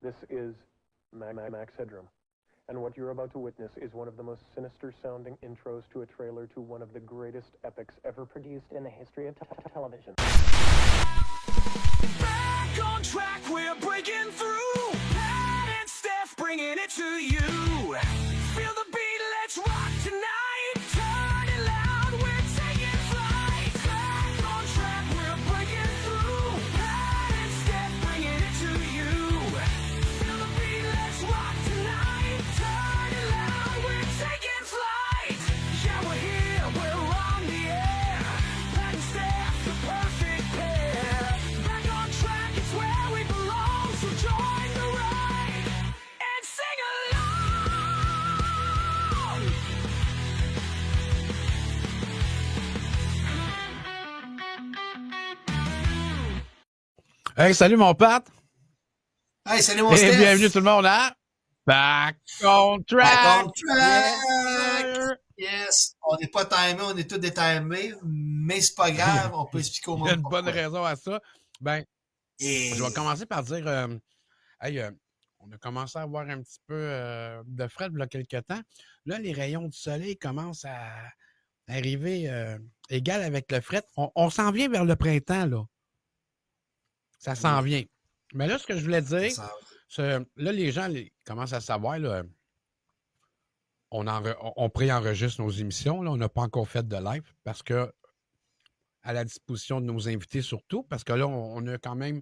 This is Max Headroom, and what you're about to witness is one of the most sinister-sounding intros to a trailer to one of the greatest epics ever produced in the history of television. Back on track, we're breaking through. Pat and Steph bringing it to you. Feel the beat, let's rock tonight. Turn it loud, we're taking flight. Back on track, we're breaking through. Pat and Steph bringing it to you. Feel the beat, let's rock tonight. Turn it loud, we're taking flight. Yeah, we're here, we're on the air. Pat and Steph, the perfect pair. Back on track, it's where we belong. So join the ride and sing along. Hey, salut mon Pat! Hey, salut mon Et Steph! bienvenue tout le monde à Back on Track! Back on track! Yeah. Yes! On n'est pas timés, on est tous détimés, mais c'est pas grave, on peut expliquer au Il y monde a une bonne pourquoi. raison à ça. Ben, Et... je vais commencer par dire, hey, on a commencé à avoir un petit peu de frais il y a quelques temps. Là, les rayons du soleil commencent à arriver égal avec le fret. On s'en vient vers le printemps, là. Ça s'en vient. Mais là, ce que je voulais dire, là, les gens commencent à savoir, là, on préenregistre nos émissions. Là, on n'a pas encore fait de live parce que, à la disposition de nos invités surtout, parce que là, on a quand même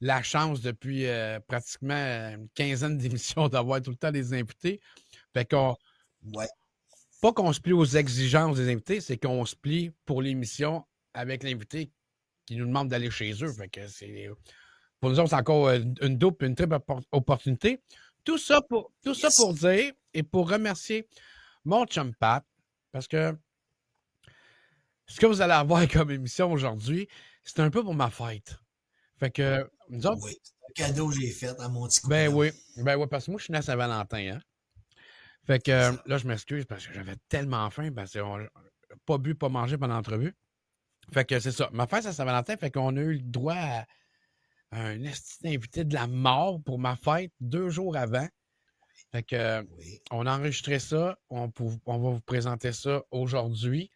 la chance depuis pratiquement une quinzaine d'émissions d'avoir tout le temps des invités. Fait qu'on. Ouais. Pas qu'on se plie aux exigences des invités, c'est qu'on se plie pour l'émission avec l'invité qui nous demande d'aller chez eux. Fait que c'est. Pour nous autres, c'est encore une double, une triple opportunité. Tout ça pour dire et pour remercier mon chum Pat, parce que ce que vous allez avoir comme émission aujourd'hui, c'est un peu pour ma fête. Fait que nous autres. Oui, c'est un cadeau que j'ai fait à mon petit coup. Ben oui, parce que moi, je suis né à Saint-Valentin, hein. Fait que là, je m'excuse parce que j'avais tellement faim, parce qu'on n'a pas bu, pas mangé pendant l'entrevue. Fait que c'est ça. Ma fête, c'est à Saint-Valentin, fait qu'on a eu le droit à un esti invité de la mort pour ma fête 2 jours avant. Fait que on a enregistré ça. On va vous présenter ça aujourd'hui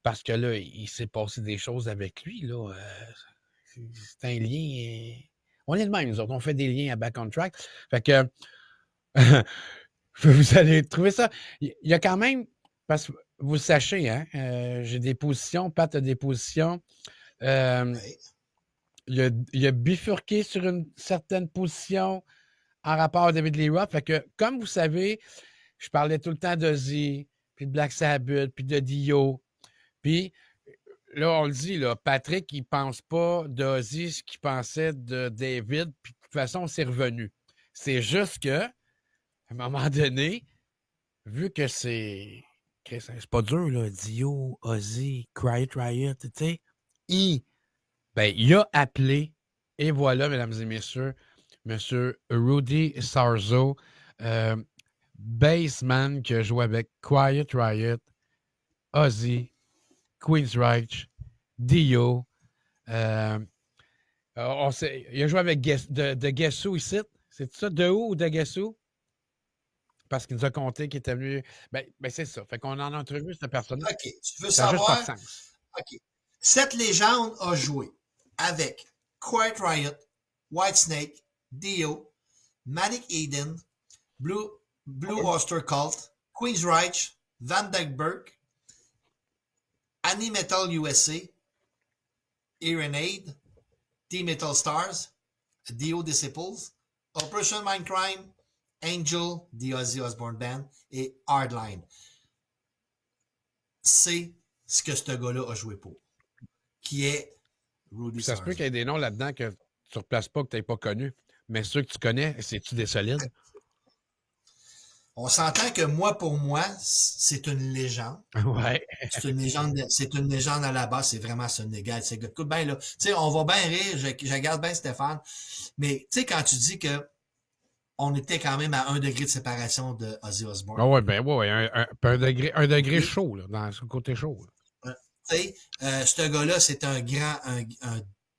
parce que là, il s'est passé des choses avec lui. Là. C'est un lien. On est de même, nous autres. On fait des liens à Back on Track. Fait que vous allez trouver ça. Il y a quand même, parce que vous le sachez, hein, j'ai des positions, Pat a des positions. Il a bifurqué sur une certaine position en rapport à David Lee Roth. Fait que, comme vous savez, je parlais tout le temps d'Ozzy, puis de Black Sabbath, puis de Dio. Puis là, on le dit, là, Patrick, il pense pas d'Ozzy ce qu'il pensait de David, puis de toute façon, c'est revenu. C'est juste que, à un moment donné, vu que c'est pas dur, là, Dio, Ozzy, Quiet Riot, tu sais, il a appelé, et voilà, mesdames et messieurs, Monsieur Rudy Sarzo, bassman qui a joué avec Quiet Riot, Ozzy, Queensryche, Dio. Il a joué avec de Guess Who ici. C'est ça, de où ou de Guess Who? Parce qu'il nous a conté qu'il était venu. Ben c'est ça. Fait qu'on en a entrevu cette personne. OK. Tu veux ça savoir? Juste pas de sens. OK. Cette légende a joué avec Quiet Riot, Whitesnake, Dio, Manic Eden, Blue Oyster Cult, Queensryche, Van Dyke Burke, Annie Metal USA, Iron Aid, D-Metal Stars, Dio Disciples, Operation Mindcrime, Angel, The Ozzy Osbourne Band et Hardline. C'est ce que ce gars-là a joué pour. Qui est Rudy Sarzo. Ça se peut qu'il y ait des noms là-dedans que tu ne replaces pas, que tu n'aies pas connu. Mais ceux que tu connais, c'est-tu des solides? On s'entend que moi, pour moi, c'est une légende. Ouais. C'est une légende à la base. C'est vraiment ça, une égale. C'est écoute bien, là. Tu sais, on va bien rire. Je regarde bien Stéphane. Mais, tu sais, quand tu dis que on était quand même à 1 degré de séparation de Ozzy Osbourne. Ah ouais, un degré chaud, là, dans ce côté chaud. Tu sais, ce gars-là, c'est un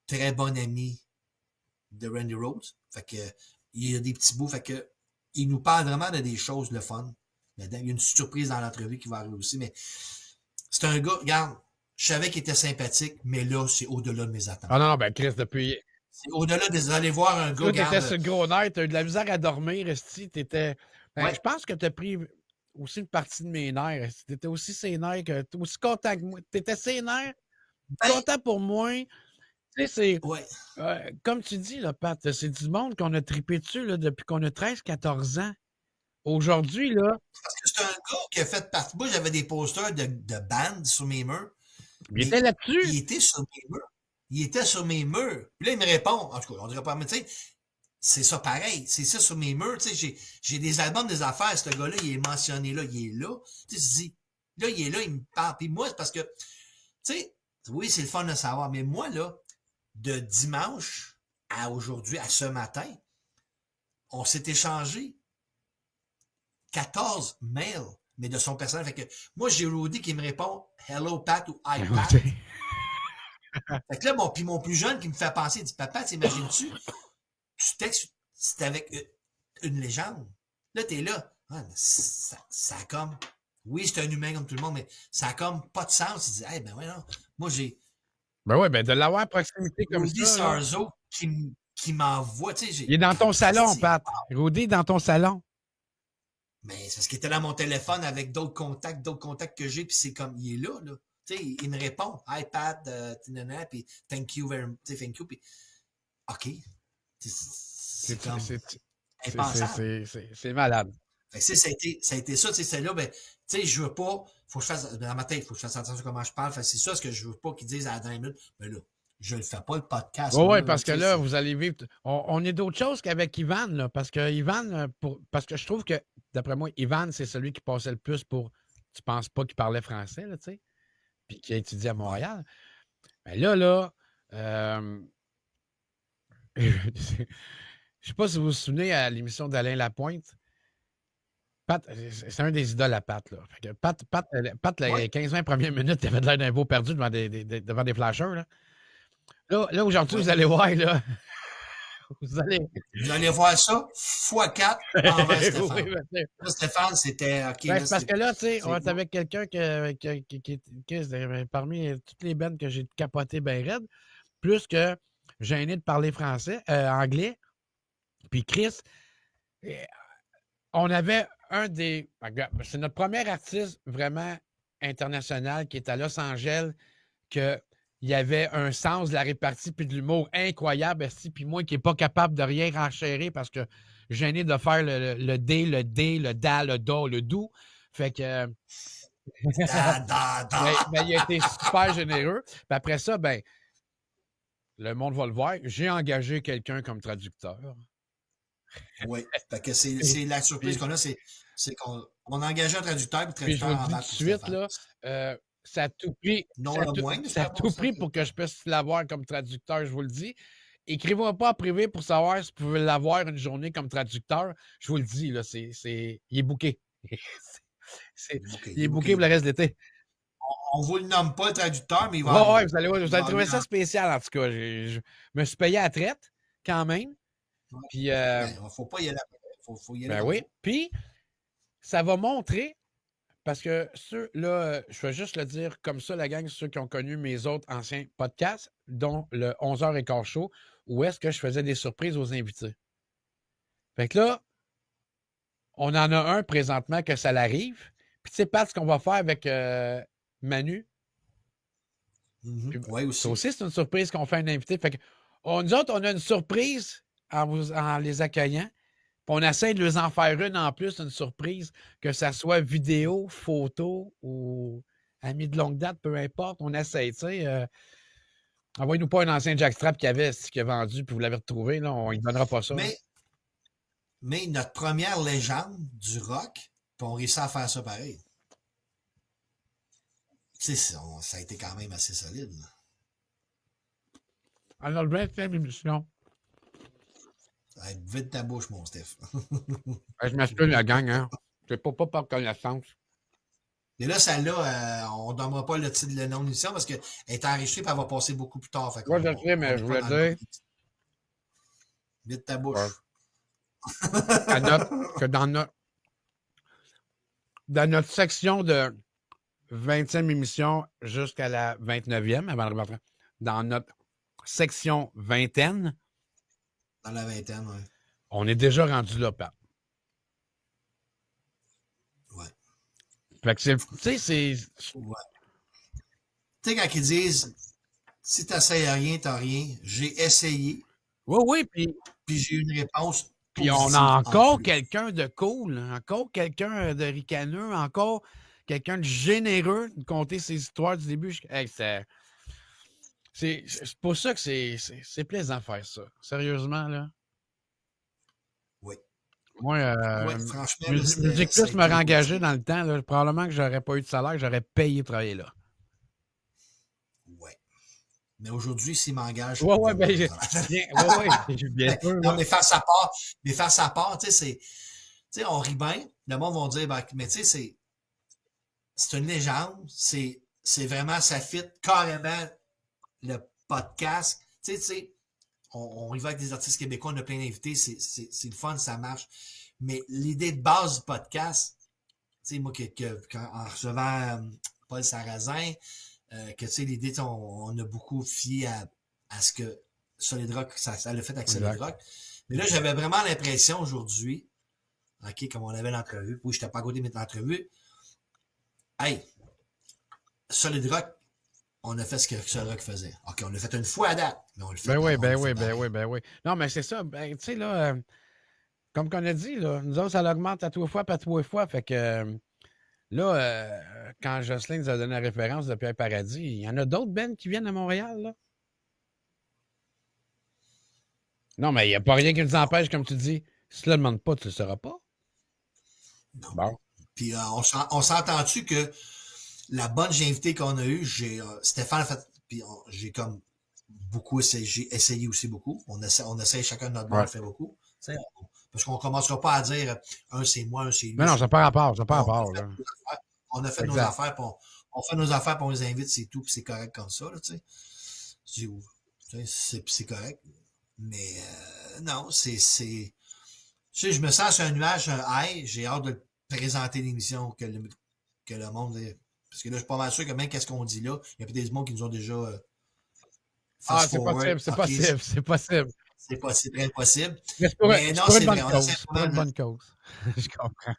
très bon ami de Randy Rhoads. Fait que il y a des petits bouts, fait que il nous parle vraiment de des choses, le fun. Il y a une surprise dans l'entrevue qui va arriver aussi, mais c'est un gars, regarde, je savais qu'il était sympathique, mais là, c'est au-delà de mes attentes. Ah non, ben Chris, depuis... C'est au-delà d'aller voir un gars, Toi, t'étais regarde... sur le gros nerf, t'as eu de la misère à dormir, esti, t'étais... Ben, Ouais. je pense que t'as pris aussi une partie de mes nerfs, esti. T'étais aussi ses nerfs, t'es aussi content que moi. T'étais ses nerfs, Ben, content pour moi. Tu sais, c'est... ouais. Comme tu dis, là, Pat, c'est du monde qu'on a trippé dessus là, depuis qu'on a 13-14 ans. Aujourd'hui, là... Parce que c'est un gars qui a fait partie... Moi, j'avais des posters de bandes sur mes murs. Il était là-dessus. Il était sur mes murs. Il était sur mes murs. Puis là, il me répond, en tout cas, on dirait pas, mais tu sais, c'est ça pareil. C'est ça sur mes murs. Tu sais, j'ai des albums, des affaires. Ce gars-là, il est mentionné là, il est là. Tu sais, tu dis, là, il est là, il me parle. Puis moi, c'est parce que, tu sais, oui, c'est le fun de savoir. Mais moi, là, de dimanche à aujourd'hui, à ce matin, on s'est échangé 14 mails, mais de son personnage. Fait que moi, j'ai Rudy qui me répond Hello Pat ou Hi Pat. Fait que là, puis mon plus jeune qui me fait penser, il dit Papa, t'imagines-tu, tu textes, c'est avec une légende. Là, t'es là. Ah, mais ça a comme. Oui, c'est un humain comme tout le monde, mais ça a comme pas de sens. Il dit, hey, ben ouais, non. Moi, j'ai Ben oui, ben de l'avoir à proximité comme Rudy ça. Là. Sarzo qui m'envoie, tu sais. Il est dans ton salon, Pat. Rudy est dans ton salon. Mais c'est parce qu'il était dans mon téléphone avec d'autres contacts que j'ai, puis c'est comme, il est là, là. Tu sais, il me répond, iPad, puis thank you very much, thank you, puis OK. C'est comme impensable. C'est malade. Fait que ça a été ça, tu sais, c'est là, ben, tu sais, je veux pas, faut que je fasse, dans ma tête, il faut que je fasse attention à comment je parle, fait que c'est ça ce que je veux pas qu'ils disent à la dernière minute, mais là, je le fais pas, le podcast. Oui, ouais, parce que là, vous allez vivre. On est d'autres choses qu'avec Ivan, là, parce que Ivan, parce que je trouve que, d'après moi, Ivan, c'est celui qui passait le plus pour. Tu penses pas qu'il parlait français, là, tu sais, puis qui a étudié à Montréal. Mais là, je sais pas si vous vous souvenez à l'émission d'Alain Lapointe. Pat, c'est un des idoles à Pat, là. Fait que Pat, les 15-20 premières minutes, il avait de l'air d'un beau perdu devant des flashers, là. Là aujourd'hui, vous allez voir, là. Vous allez voir ça x4 envers Stéphane. Oui, là, Stéphane, c'était OK. Ben, parce que là, tu sais, on est avec quelqu'un qui est parmi toutes les bandes que j'ai capoté bien raide, plus que gêné de parler français, anglais. Puis Chris, on avait c'est notre premier artiste vraiment international qui est à Los Angeles, que il y avait un sens de la répartie puis de l'humour incroyable, puis moi qui n'est pas capable de rien renchérir parce que gêné de faire le D, le D, le da, le do, le dou. Fait que... Ben, il a été super généreux. Puis après ça, ben, le monde va le voir. J'ai engagé quelqu'un comme traducteur. Oui, fait que c'est la surprise qu'on a, c'est qu'on a engagé un traducteur, puis le traducteur en bas tout de suite, là, ça a tout pris. Ça a tout pris pour que je puisse l'avoir comme traducteur, je vous le dis. Écrivez-moi pas en privé pour savoir si vous pouvez l'avoir une journée comme traducteur. Je vous le dis, là, il est booké. Il est booké pour le reste de l'été. On vous le nomme pas traducteur, mais il va. Ouais, vous allez trouver ça spécial, en tout cas. Je me suis payé à la traite, quand même. Puis, faut pas y aller après. Faut y aller. Ben oui. Puis, ça va montrer. Parce que là, je vais juste le dire comme ça, la gang, ceux qui ont connu mes autres anciens podcasts, dont le 11h15 show, où est-ce que je faisais des surprises aux invités. Fait que là, on en a un présentement que ça l'arrive. Puis tu sais, Pat, ce qu'on va faire avec Manu. Oui, aussi. Ça aussi, c'est une surprise qu'on fait à un invité. Fait que nous autres, on a une surprise en les accueillant. On essaie de les en faire une en plus, une surprise, que ça soit vidéo, photo ou ami de longue date, peu importe. On essaie, tu sais. Envoyez-nous pas un ancien jackstrap qui a vendu puis vous l'avez retrouvé, là, on ne donnera pas ça. Mais notre première légende du rock, puis on réussit à faire ça pareil. Tu sais, ça a été quand même assez solide. Là. Alors, le 20e émission. Vide ta bouche, mon Steph. Je m'excuse, la gang, hein. C'est pas par connaissance. Mais là, celle-là, on ne donnera pas le titre, le nom de l'émission parce qu'elle est enregistrée et elle va passer beaucoup plus tard. Moi, je sais, mais je voulais dire. Vide ta bouche. que dans notre section de 20e émission jusqu'à la 29e, avant de repartir, dans notre section vingtaine, Dans la vingtaine, oui. on est déjà rendu là, Pat. Ouais. Fait que tu sais, c'est... Ouais. Tu sais, quand ils disent, si tu n'essayes rien, tu n'as rien, j'ai essayé, Oui, puis j'ai eu une réponse puis on positive a en encore plus. quelqu'un de cool, encore quelqu'un de ricaneux, encore quelqu'un de généreux de compter ses histoires du début. Hey, c'est pour ça que c'est plaisant de faire ça. Sérieusement, là. Oui. Moi, Ouais, franchement, là, Musique ça a Plus me été engagé positif. dans le temps. Là, probablement que j'aurais pas eu de salaire, j'aurais payé pour travailler là. Ouais. Mais aujourd'hui, s'il m'engage, Ouais, je ouais, vais ben, avoir un bien sûr. Non, Là. mais face à part, tu sais, on rit bien. Le monde va dire, ben, mais tu sais, c'est une légende. C'est vraiment, ça fit carrément le podcast. Tu sais, on y va avec des artistes québécois, on a plein d'invités, c'est le fun, ça marche. Mais l'idée de base du podcast, tu sais, moi, en recevant Paul Sarrazin, que tu sais, l'idée, on a beaucoup fié à ce que Solid Rock, ça l'a fait avec Solid Rock. Mais là, j'avais vraiment l'impression aujourd'hui, OK, comme on avait l'entrevue, oui, je n'étais pas à côté de l'entrevue, hey, Solid Rock, on a fait ce que Solid Rock faisait. OK, on l'a fait une fois à date, mais on le fait Ben oui. Non, mais c'est ça. Ben, tu sais, là, comme qu'on a dit, là, nous autres, ça l'augmente à 3 fois, pas 3 fois. Fait que là, quand Jocelyn nous a donné la référence de Pierre Paradis, il y en a d'autres bands qui viennent à Montréal, là. Non, mais il n'y a pas rien qui nous empêche, comme tu dis. Si tu ne le demandes pas, tu ne le sauras pas. Non. Bon. Puis on s'entend-tu que la bonne invitée qu'on a eue, Stéphane a fait, puis j'ai comme beaucoup essayé, j'ai essayé aussi beaucoup. On essaie chacun de notre bord, on le fait beaucoup. Parce qu'on ne commencera pas à dire un c'est moi, un c'est lui. Non, ça n'a pas rapport, ça n'a pas On rapport. Là. On a fait nos affaires, puis on fait nos affaires, puis on les invite, c'est tout, puis c'est correct comme ça, là, tu sais. C'est correct. Mais non, tu sais, je me sens sur un nuage, un high, j'ai hâte de présenter l'émission que le monde est. Parce que là, je suis pas mal sûr que même qu'est-ce qu'on dit là, il y a peut-être des gens qui nous ont déjà c'est forward. possible, c'est possible, c'est possible. C'est très possible. Mais non, pour c'est une bonne vrai. cause. Pour une bonne cause. Je comprends.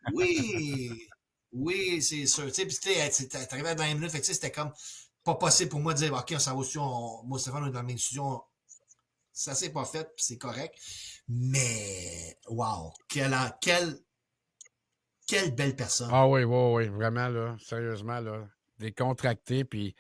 Oui, c'est sûr. Tu sais, t'arrivais à 20 minutes, fait que c'était comme pas possible pour moi de dire, OK, on s'en va au moi, Stéphane, on est dans le même studio. Ça s'est pas fait, puis c'est correct. Mais, wow, quelle belle personne. Ah oui, vraiment, là, sérieusement, là, décontracté, puis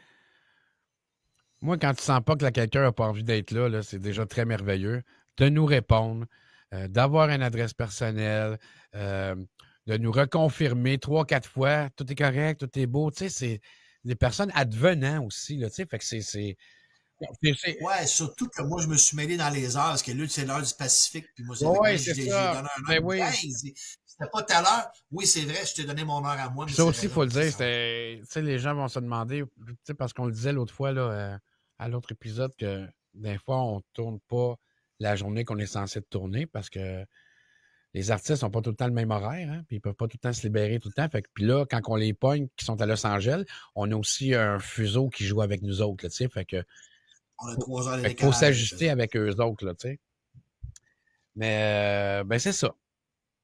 moi, quand tu sens pas que quelqu'un n'a pas envie d'être là, c'est déjà très merveilleux. De nous répondre, d'avoir une adresse personnelle, de nous reconfirmer 3-4 fois, tout est correct, tout est beau. Tu sais, c'est des personnes advenant aussi, là, tu sais, fait que c'est... Ouais, surtout que moi, je me suis mêlé dans les heures, parce que là, c'est l'heure du Pacifique, puis moi, Oui, j'ai c'est donné ça. un heure. Ben oui. Hey, c'était pas tout à l'heure. Oui, c'est vrai, je t'ai donné mon heure à moi, mais Ça c'est aussi, il raison faut le pour dire, ça. tu sais, les gens vont se demander, tu sais, parce qu'on le disait l'autre fois, là, à l'autre épisode, que des fois, on ne tourne pas la journée qu'on est censé tourner parce que les artistes n'ont pas tout le temps le même horaire, hein, puis ils ne peuvent pas tout le temps se libérer tout le temps. Fait que, puis là, quand on les pogne, qui sont à Los Angeles, on a aussi un fuseau qui joue avec nous autres, là, tu sais, fait que On a 3 heures de fait qu'il faut décalage s'ajuster avec eux autres, là, tu sais. Mais, ben, c'est ça.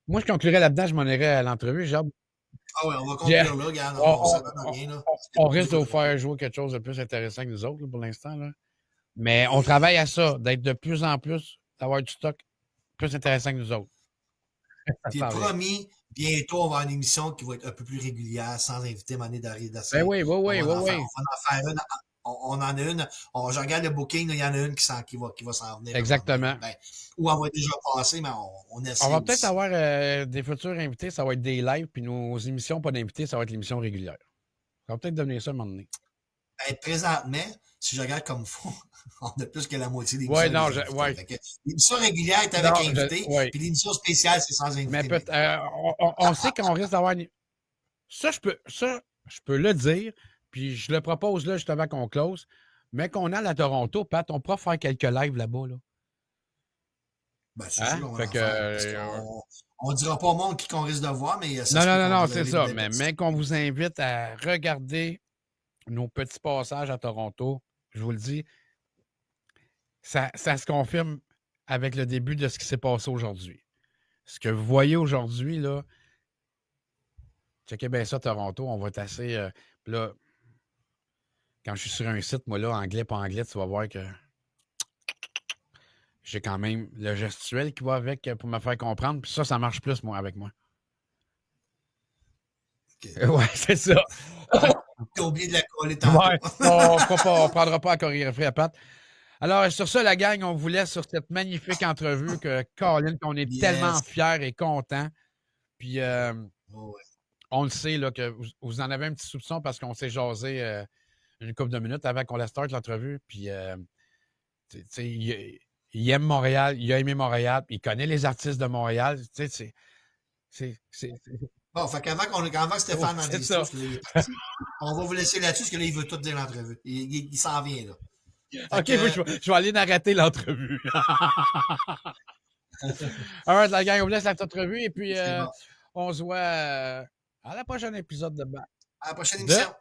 Moi, je conclurai là-dedans, je m'en irai à l'entrevue. J'ai hâte. Ah ouais, on va conclure là, regarde, On, on s'attend à rien, là. on risque de vous faire jouer quelque chose de plus intéressant que nous autres, là, pour l'instant, là. Mais on travaille à ça, d'être de plus en plus, d'avoir du stock plus intéressant que nous autres. Puis promis, bientôt, on va avoir une émission qui va être un peu plus régulière, sans inviter Mané d'arriver Ben oui. On va en faire une. On en a une. Je regarde le booking, il y en a une qui va s'en venir. Exactement. Ou on va déjà passer, mais on essaie. On va peut-être avoir des futurs invités, ça va être des lives, puis nos émissions pas d'invités, ça va être l'émission régulière. Ça va peut-être devenir ça à un moment donné. Présentement, si je regarde comme fond, on a plus que la moitié des émissions. Ouais, non, l'émission régulière est avec invité, puis l'émission spéciale, c'est sans invité. Mais on sait qu'on risque d'avoir ça, je peux le dire, puis je le propose là justement qu'on close, mais qu'on a à Toronto, Pat, on pourra faire quelques lives là-bas, là. Ben, c'est Hein? sûr qu'on va Fait en que, faire. Parce qu'on ne dira pas au monde qui qu'on risque de voir, mais ça non, se peut non, non, qu'on non, va c'est lever ça. une belle Mais qu'on vous invite à regarder nos petits passages à Toronto, je vous le dis, ça se confirme avec le début de ce qui s'est passé aujourd'hui. Ce que vous voyez aujourd'hui, là, checkez bien ça, Toronto, on va être assez. Puis là, quand je suis sur un site, moi, là, anglais, pas anglais, tu vas voir que j'ai quand même le gestuel qui va avec pour me faire comprendre. Puis ça marche plus, moi, avec moi. Okay. Ouais, c'est ça. T'as oublié de la coller tantôt. Ouais, on ne prendra pas la chorégraphie à patte. Alors, sur ça, la gang, on vous laisse sur cette magnifique entrevue que, Colin, qu'on est tellement fiers et contents. Puis, on le sait, là, que vous en avez un petit soupçon parce qu'on s'est jasé une couple de minutes avant qu'on la starte l'entrevue. Puis, il aime Montréal, il a aimé Montréal, puis il connaît les artistes de Montréal. C'est bon, fait qu'avant que Stéphane en dise tout, il est parti. On va vous laisser là-dessus, parce que là, il veut tout dire l'entrevue. Il s'en vient, là. OK, je vais aller narrater l'entrevue. All right, la gang, on vous laisse l'entrevue et puis bon. On se voit à la prochaine épisode de Back. À la prochaine émission.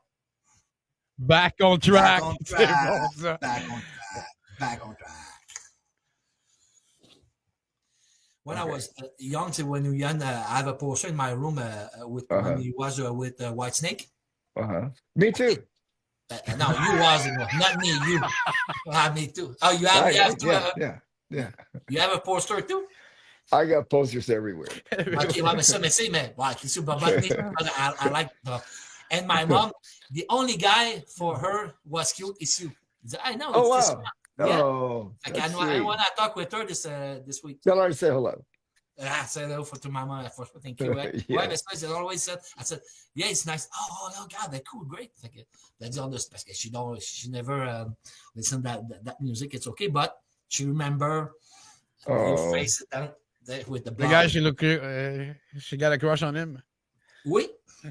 Back on track. Back on track. C'est bon, ça. Back on track. Back on track. When I was young, when we were young, I have a poster in my room with when he was with Whitesnake. Me too. No, you wasn't. Not me, you. Me too. Oh, you have to. Yeah. You have a poster too? I got posters everywhere. Okay, well, I like the. And my mom, the only guy for her was cute is you. I know. Oh, wow. Oh, like, I want to talk with her this week. Tell her to say hello. I said hello to my mom. Thank you. Yeah. I always said, yeah, it's nice. Oh God, they're cool, great. That's all this because she never listened that music. It's okay, but she remember your face with the blonde. The guy she got a crush on him. Oui,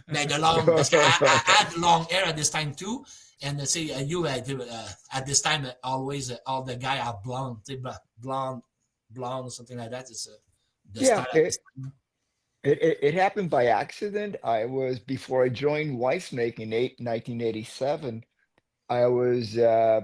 like the long. I had long hair at this time too. And say you at this time always all the guy are blonde, blonde, or something like that. It's it happened by accident. I was before I joined Whitesnake in 1987. I was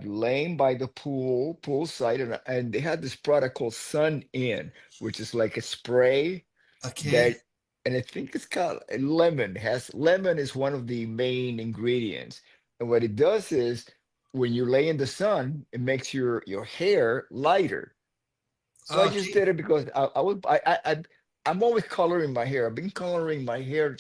laying by the poolside, and they had this product called Sun In, which is like a spray. Okay. And I think it's called lemon. Lemon is one of the main ingredients. And what it does is when you lay in the sun, it makes your hair lighter. So I just did it because I'm always coloring my hair. I've been coloring my hair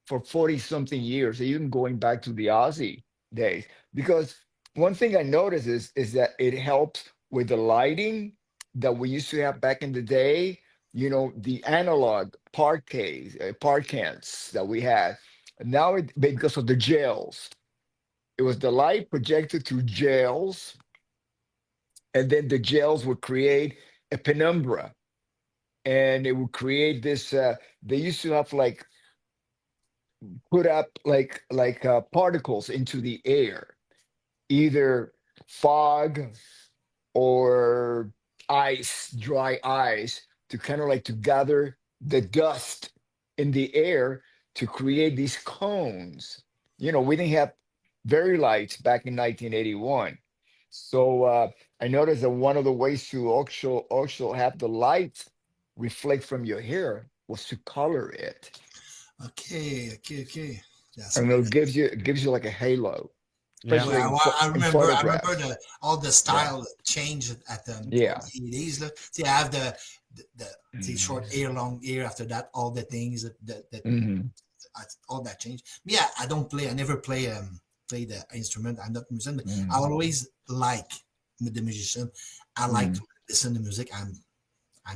for 40-something years, even going back to the Ozzy days. Because one thing I noticed is that it helps with the lighting that we used to have back in the day. You know, the analog parquets that we had. Now because of the gels. It was the light projected through gels, and then the gels would create a penumbra, and it would create this. They used to have put up particles into the air, either fog or ice, dry ice, to kind of to gather the dust in the air to create these cones. You know, we didn't have very lights back in 1981. So I noticed that one of the ways to also have the light reflect from your hair was to color it. Okay. And it gives you like a halo. Yeah. I remember all the style changed at the 80s. See, I have the short hair, long hair. After that, all the things that all that changed. Yeah, I don't play. I never play the instrument. I'm not a musician, but I always like the musician. I like to listen to music. I'm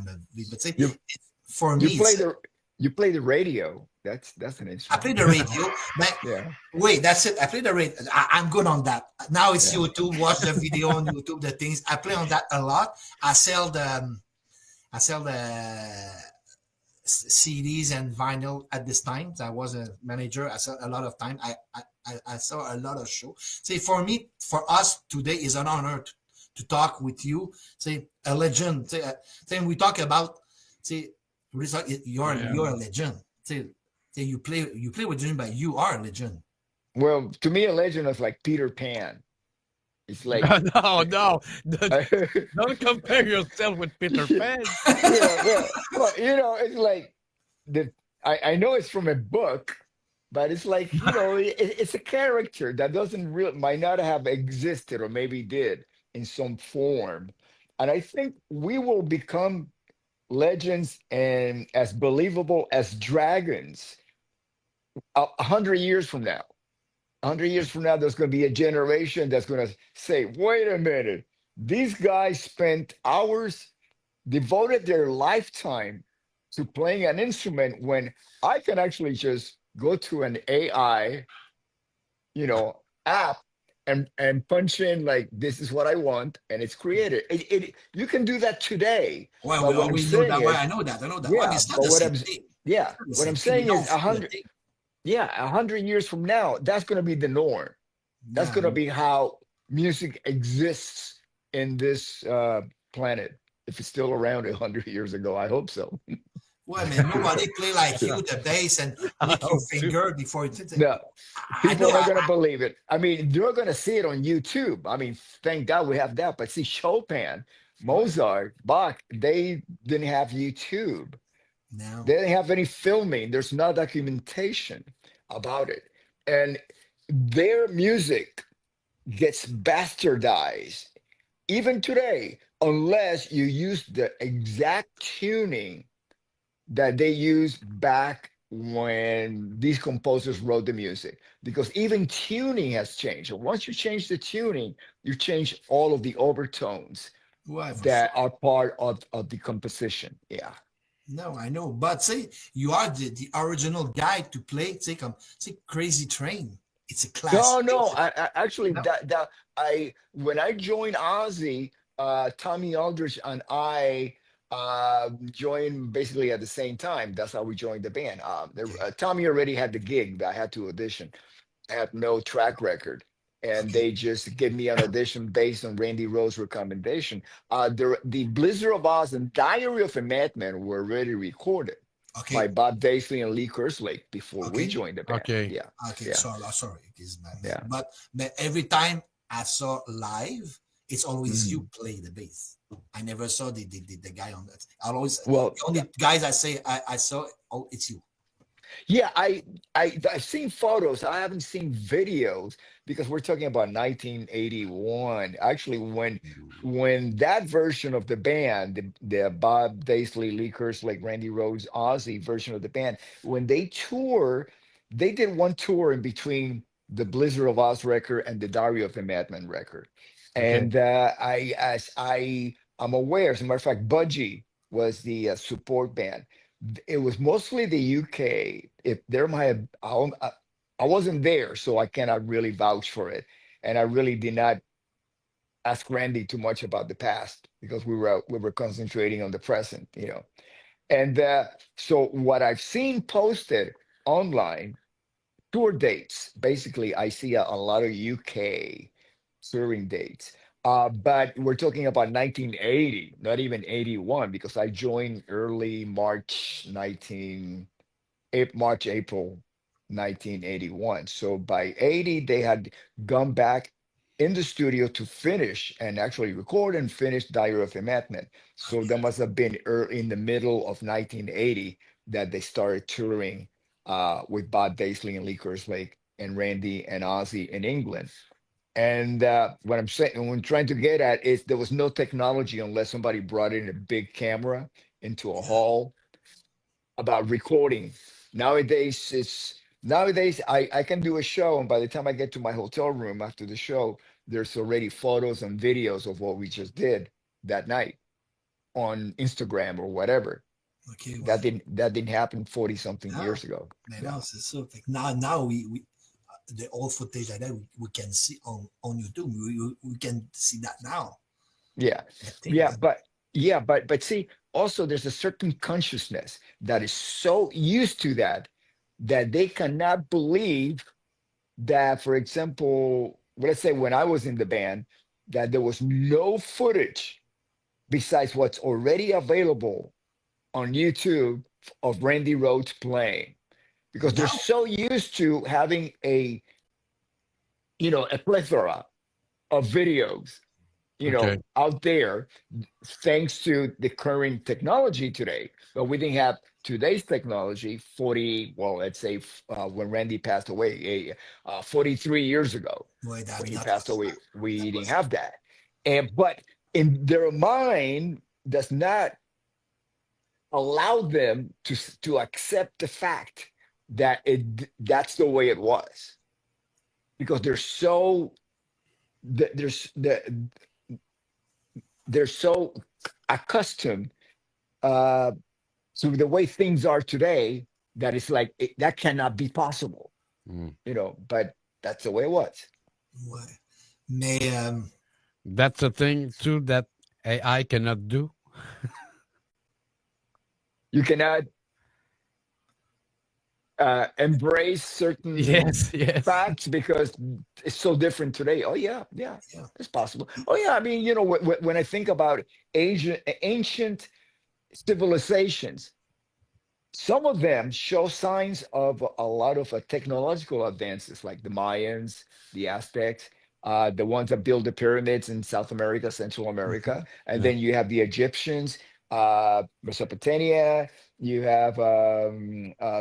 a but say for me you play the radio. That's an instrument. I play the radio, but wait, that's it. I play the radio. I'm good on that. Now it's YouTube. Watch the video on YouTube. The things I play on that a lot. I sell the CDs and vinyl at this time. I was a manager. I sell a lot of time. I saw a lot of shows. See, for me, for us today is an honor to talk with you. Say a legend. Say we talk about. Say you're a legend. Say you play with legend, but you are a legend. Well, to me, a legend is like Peter Pan. It's like No, no. Don't compare yourself with Peter Pan. yeah, well, it's like I know it's from a book, but it's like, it's a character that might not have existed or maybe did in some form. And I think we will become legends and as believable as dragons 100 years from now. 100 years from now, there's going to be a generation that's going to say, wait a minute, these guys spent hours, devoted their lifetime to playing an instrument when I can actually just go to an AI, app and punch in like this is what I want, and it's created. You can do that today. Well, But we what I'm always know saying that. is, Well, I know that. Well, yeah, it's not but the what same I'm thing. yeah, It's what not I'm the same thing. saying We is don't feel a thing. 100 years from now, that's going to be the norm. That's Yeah. going to be how music exists in this planet. If it's still around 100 years ago, I hope so. Well, man, nobody play like you the bass and lick your finger before it. No, I people know. are not going to believe it. I mean, they're going to see it on YouTube. I mean, thank God we have that. But see, Chopin, Mozart, Bach, they didn't have YouTube. No. They didn't have any filming. There's no documentation about it. And their music gets bastardized even today, unless you use the exact tuning that they used back when these composers wrote the music. Because even tuning has changed. And once you change the tuning, you change all of the overtones Why, for that sure. are part of the composition. Yeah. No, I know. But say you are the original guy to play. Say Crazy Train. It's a No, classic. no. I actually No. that I when I joined Ozzy, Tommy Aldrich and I joined basically at the same time. That's how we joined the band. Okay. Tommy already had the gig, but I had to audition. I had no track record, and Okay. they just gave me an audition based on Randy Rhoads' recommendation. The Blizzard of Oz and Diary of a Madman were already recorded by Okay. Bob Daisley and Lee Kerslake before we Okay. joined the band. Okay. Yeah, Okay. yeah, Sorry. It's my bad. yeah. But every time I saw live, it's always you Mhm. play the bass. I never saw the guy on that. I always Well, the only guys I saw. Oh, it's you. yeah, I've seen photos. I haven't seen videos because we're talking about 1981. Actually, when that version of the band, the Bob Daisley, Lee Kerslake, Randy Rhoads, Ozzy version of the band, when they tour, they did one tour in between the Blizzard of Oz record and the Diary of a Madman record. Okay. And I'm aware, as a matter of fact, Budgie was the support band. It was mostly the UK. If there might have, I wasn't there, so I cannot really vouch for it. And I really did not ask Randy too much about the past because we were concentrating on the present. And so what I've seen posted online, tour dates. Basically, I see a lot of UK touring dates. But we're talking about 1980, not even 81, because I joined early March, April 1981. So by 80, they had gone back in the studio to finish and actually record and finish Diary of a Madman. So that must have been early in the middle of 1980 that they started touring with Bob Daisley and Lee Kerslake and Randy and Ozzy in England. And what I'm saying, what I'm trying to get at is there was no technology unless somebody brought in a big camera into a hall about recording. Nowadays I can do a show, and by the time I get to my hotel room after the show, there's already photos and videos of what we just did that night on Instagram or whatever. Okay. That Well, didn't happen 40 something no, years ago. man, Yeah. no, so now we the old footage like that we can see on YouTube. We can see that now. Yeah. The Yeah, things. but see, also there's a certain consciousness that is so used to that they cannot believe that, for example, let's say when I was in the band, that there was no footage besides what's already available on YouTube of Randy Rhoads playing, because they're so used to having a plethora of videos, Okay. out there, thanks to the current technology today. But we didn't have today's technology let's say when Randy passed away, 43 years ago, Boy, when that he that passed was away, we that didn't was have that. But in their mind does not allow them to accept the fact that that's the way it was, because there's they're so accustomed uh, to the way things are today that it's like that cannot be possible, Mm. But that's the way it was. ouais. Mais That's a thing too that AI cannot do. You cannot embrace certain Yes, yes. facts because it's so different today. Oh yeah, yeah, yeah. it's possible. Oh yeah, I mean, when I think about ancient civilizations, some of them show signs of a lot of technological advances, like the Mayans, the Aztecs, the ones that built the pyramids in South America, Central America, and Yeah. then you have the Egyptians, Mesopotamia. You have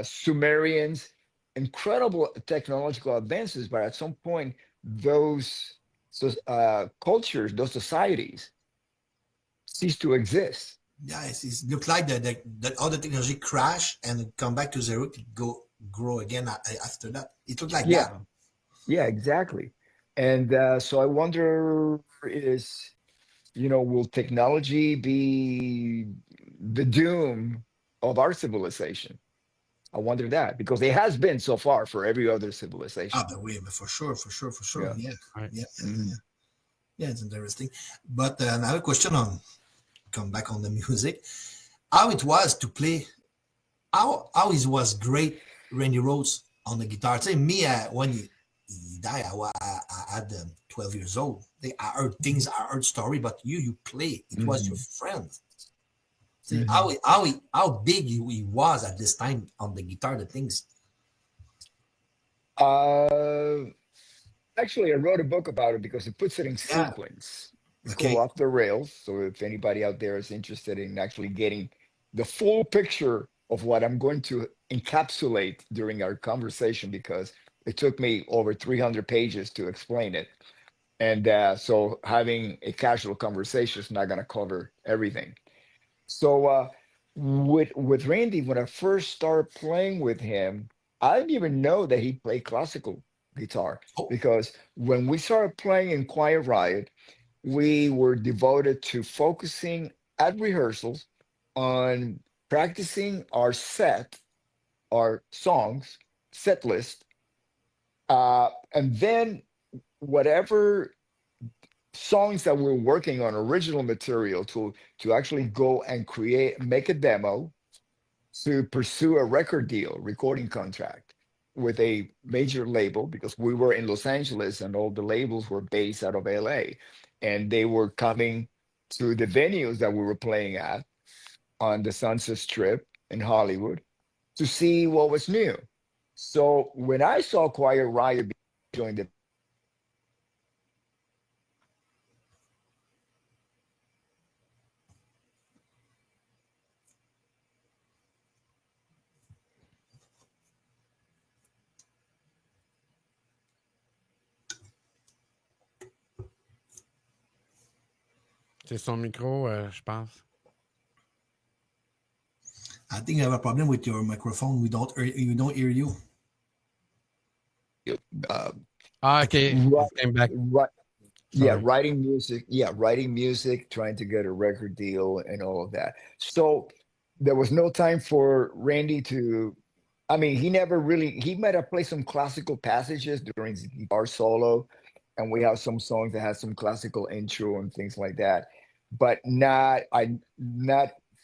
Sumerians. Incredible technological advances, but at some point, those cultures, those societies, cease to exist. Yeah, it look like all the technology crash and come back to zero to go grow again after that. It looked like that. Yeah, yeah, exactly. And so I wonder will technology be the doom of our civilization? I wonder that, because it has been so far for every other civilization. Ah, but wait, but for sure, for sure, for sure. Yeah. Yeah, Right. yeah, yeah, Mhm. yeah. Yeah, it's interesting. But another question on come back on the music. How it was to play? How it was great, Randy Rhoads on the guitar. Say me when he died, I had 12 years old. I heard things, I heard story, but you play. It was your Mhm. friend. See Mhm. how big he was at this time on the guitar. The things. Uh, Actually, I wrote a book about it because it puts it in Yeah. sequence. It's called Okay. Off the Rails. So if anybody out there is interested in actually getting the full picture of what I'm going to encapsulate during our conversation, because it took me over 300 pages to explain it. And so having a casual conversation is not going to cover everything. So with Randy, when I first started playing with him, I didn't even know that he played classical guitar, Oh, because when we started playing in Quiet Riot, we were devoted to focusing at rehearsals on practicing our songs, set list, and then whatever songs that we're working on, original material, to actually go and make a demo, to pursue a record deal, recording contract with a major label, because we were in Los Angeles and all the labels were based out of LA, and they were coming to the venues that we were playing at on the Sunset Strip in Hollywood to see what was new. So when I saw Quiet Riot join the C'est son micro, je pense. I think you have a problem with your microphone. We don't hear you. uh, Ah, okay. ri- It came back. Sorry. writing music, trying to get a record deal and all of that. So there was no time for Randy to, I mean, he might have played some classical passages during his guitar solo, and we have some songs that had some classical intro and things like that, but not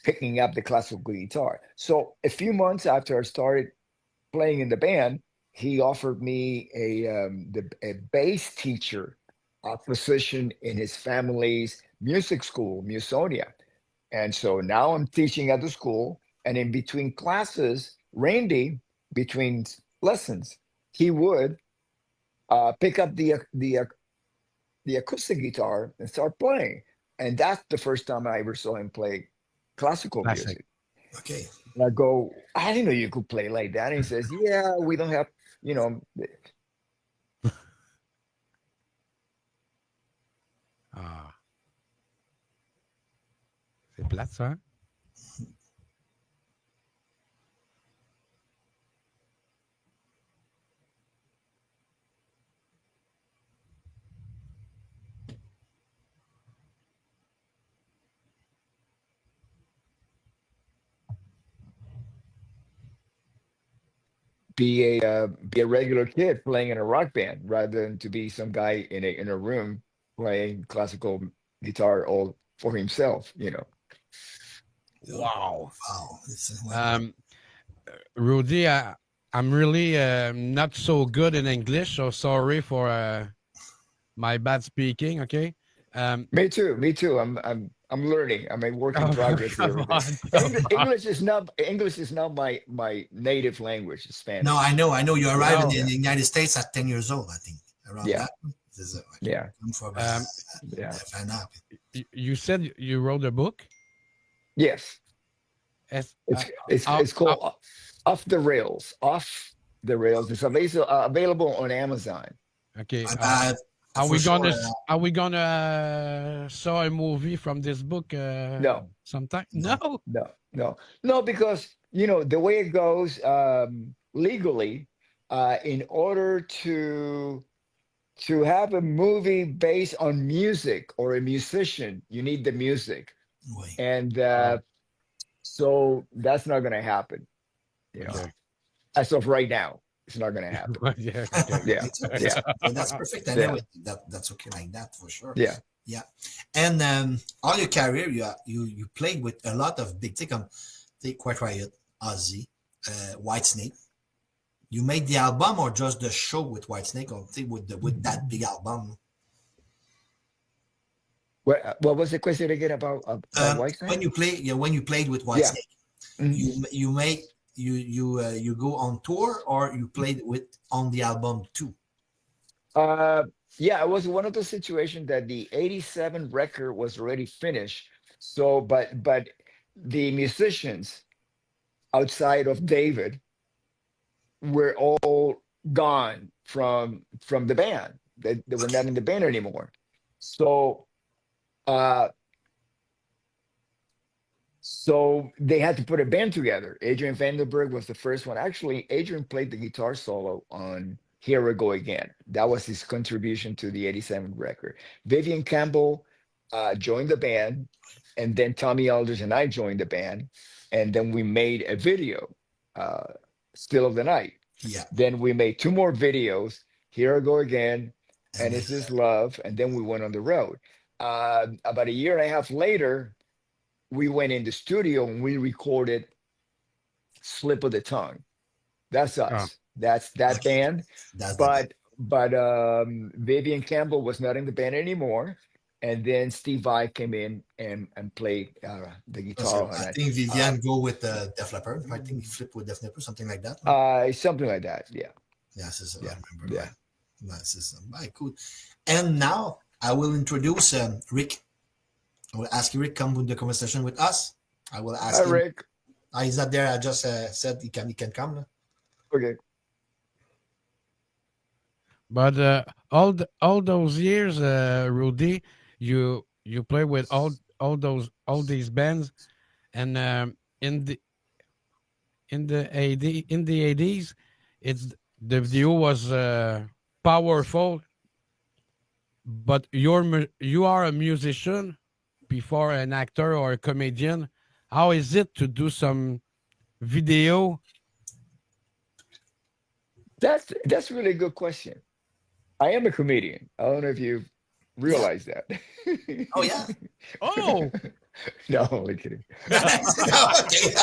picking up the classical guitar. So a few months after I started playing in the band, he offered me a bass teacher a physician in his family's music school, Musonia. And so now I'm teaching at the school, and in between classes, Randy, between lessons, he would pick up the acoustic guitar and start playing. And that's the first time I ever saw him play classical Classic. music. Okay. And I go, I didn't know you could play like that. And he says, yeah, we don't have, you know. Ah. C'est plate, ça, hein? Be a regular kid playing in a rock band rather than to be some guy in a room playing classical guitar all for himself, you know. Wow. Wow. It's, Rudy, I'm really not so good in English, so sorry for my bad speaking, okay? Me too. I'm learning. I'm a work in Oh, progress here. come on, come on. English is not my native language, it's Spanish. no, I know. You arrived No. in the United States at 10 years old, I think. Around Yeah. that. This is, Yeah. I'm for Yeah. find out. You said you wrote a book? Yes. It's, It's called Off the Rails. Off the Rails. It's available on Amazon. okay. For Are we gonna saw a movie from this book? No. Sometime? No. No, because you know the way it goes legally, in order to have a movie based on music or a musician, you need the music, Wait. and so that's not going to happen. You know, Okay. as of right now, it's not going to happen. Yeah, okay. Yeah, It's okay. yeah. So that's perfect. I Yeah. know that's okay like that for sure. Yeah. Yeah. And all your career, you played with a lot of big take Quiet Riot, Ozzy, Whitesnake. You made the album or just the show with Whitesnake, or with that big album? What was the question again about Whitesnake? When you played with Whitesnake, Mhm. you go on tour or you played with on the album too? Yeah, it was one of those situations that the 87 record was already finished. So, but the musicians outside of David were all gone from the band. They were not in the band anymore. So they had to put a band together. Adrian Vandenberg was the first one. Actually, Adrian played the guitar solo on Here We Go Again. That was his contribution to the 87 record. Vivian Campbell joined the band, and then Tommy Aldridge and I joined the band, and then we made a video, Still of the Night. Yeah. Then we made two more videos, Here I Go Again, and Is This Love? And then we went on the road. About a year and a half later, we went in the studio and we recorded Slip of the Tongue. That's us. Oh. That's that band. That's But Vivian Campbell was not in the band anymore. And then Steve Vai came in and played the guitar on I it. think Vivian go with Def Leppard. I think he flipped with Def Leppard, something like that. Something like that. Yeah. Yes, Yeah. I remember. Yeah. Yes, cool. And now I will introduce Rick. I will ask Rick come with the conversation with us. I will ask Hi, him. Rick. He's not there. I just said he can come. No? Okay. But all those years, Rudy, you play with all these bands, and in the 80s, it's the video was powerful. But you are a musician before an actor or a comedian. How is it to do some video? That's really a good question. I am a comedian. I don't know if you realize that. Oh yeah. Oh, No, I'm kidding. Okay.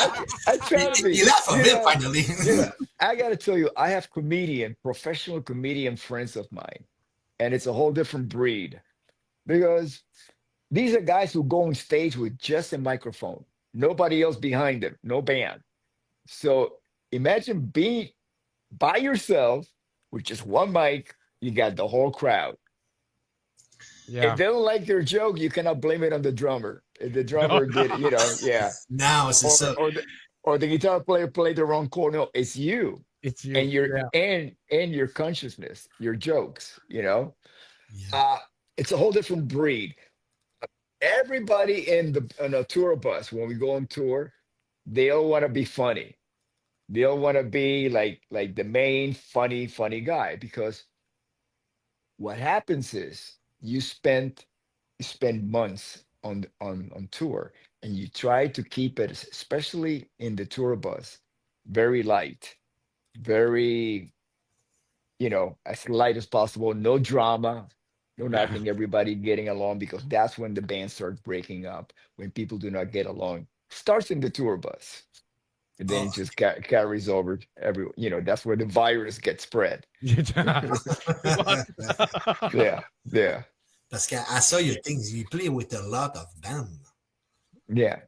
I try to be. You laugh a you bit know, finally. you know, I got to tell you, I have professional comedian friends of mine and it's a whole different breed because these are guys who go on stage with just a microphone, nobody else behind them, no band. So imagine being by yourself with just one mic, you got the whole crowd. Yeah. If they don't like your joke, you cannot blame it on the drummer. If the drummer did, yeah, Non, c'est or ça. or the guitar player played the wrong chord. No, it's you It's you. and your Yeah. and your consciousness, your jokes. Yeah. It's a whole different breed. Everybody on a tour bus when we go on tour, they all want to be funny. They all want to be like the main funny guy because what happens is you spend months on tour and you try to keep it, especially in the tour bus, very light, very as light as possible, no drama, no nothing, everybody getting along, because that's when the band starts breaking up, when people do not get along. Starts in the tour bus and then Oh, it just carries over that's where the virus gets spread. Yeah, yeah, parce qu'à ça, you play with a lot of band. yeah.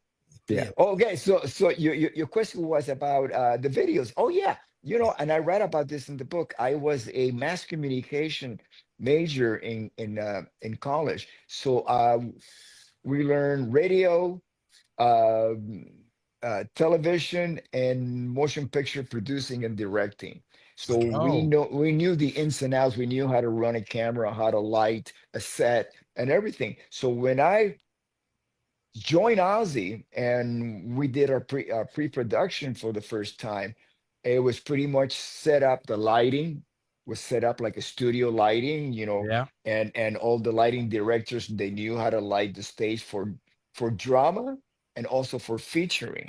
Yeah. Yeah. Okay. So your question was about the videos. Oh yeah. And I read about this in the book. I was a mass communication major in college. So we learned radio, television, and motion picture producing and directing. So Okay. we knew the ins and outs. We knew how to run a camera, how to light a set, and everything. So when I joined Ozzy and we did our pre-production for the first time, it was pretty much set up. The lighting was set up like a studio lighting, Yeah. and all the lighting directors, they knew how to light the stage for drama and also for featuring.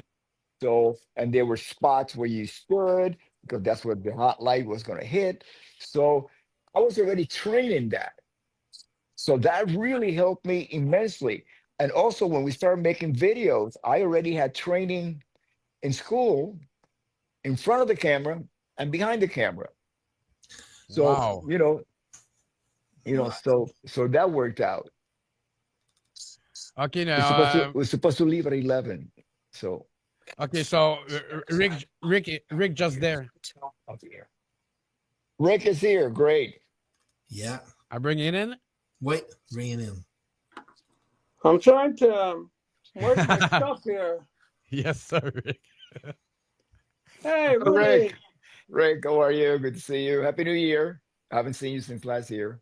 So, and there were spots where you stood because that's where the hot light was going to hit. So I was already trained in that. So that really helped me immensely. And also, when we started making videos, I already had training in school in front of the camera and behind the camera. So, Wow. so that worked out. Okay, We're supposed to leave at 11. So, okay, so Rick just there. Rick is here. Great. Yeah. I bring it in. Wait, bring it in. I'm trying to work my stuff here. Yes, sir. Rick. Hey, Hello, Rudy. Rick, how are you? Good to see you. Happy New Year. I haven't seen you since last year.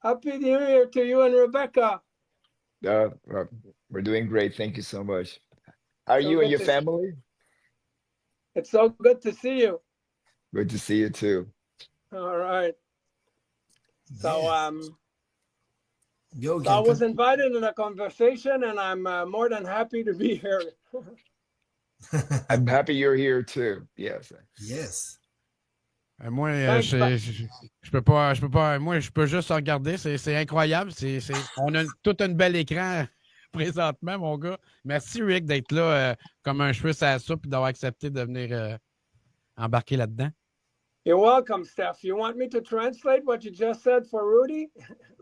Happy New Year to you and Rebecca. We're doing great. Thank you so much. How are So you and good your to- family? It's so good to see you. Good to see you too. All right. So Yeah. Yo, so I was invited in a conversation, and I'm more than happy to be here. I'm happy you're here too. Yes. Yes. Moi, Thanks, je peux pas. Moi, je peux juste regarder. C'est incroyable. On a tout un bel écran présentement, mon gars. Merci, Rick, d'être là comme un cheveu sur la soupe et d'avoir accepté de venir embarquer là-dedans. You're welcome, Steph. You want me to translate what you just said for Rudy?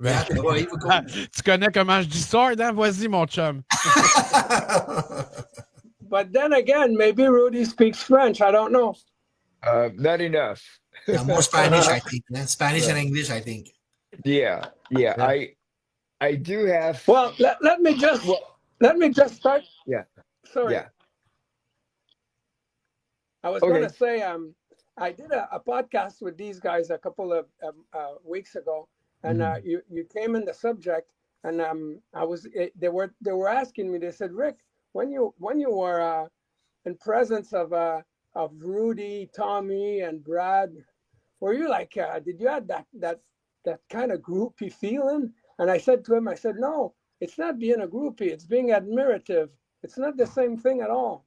Yeah, ouais, Tu connais comment je dis sword, hein? Vas-y, mon chum. But then again, maybe Rudy speaks French. I don't know. Not enough. Yeah, more Spanish, I think. Yeah? Spanish and English, I think. Yeah. I do have. Well, let me just start. Yeah. Sorry. Yeah. I was Okay. going to say, I did a podcast with these guys a couple of weeks ago, and you came in the subject, and they were asking me. They said, Rick, when you were in presence of Rudy, Tommy, and Brad, were you like, did you have that kind of groupie feeling? And I said to him, no, it's not being a groupie, it's being admirative. It's not the same thing at all.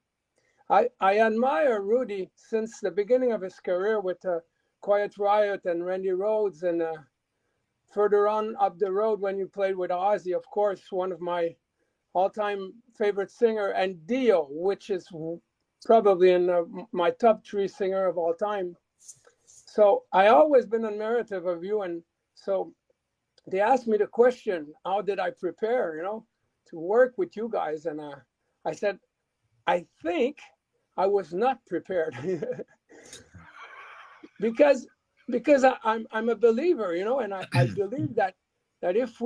I admire Rudy since the beginning of his career with Quiet Riot and Randy Rhoads, and further on up the road when you played with Ozzy, of course, one of my all-time favorite singer, and Dio, which is probably in my top 3 singer of all time. So I always been admirative of you, and so they asked me the question, how did I prepare, to work with you guys? And I said, I think I was not prepared because I'm a believer, and I believe that if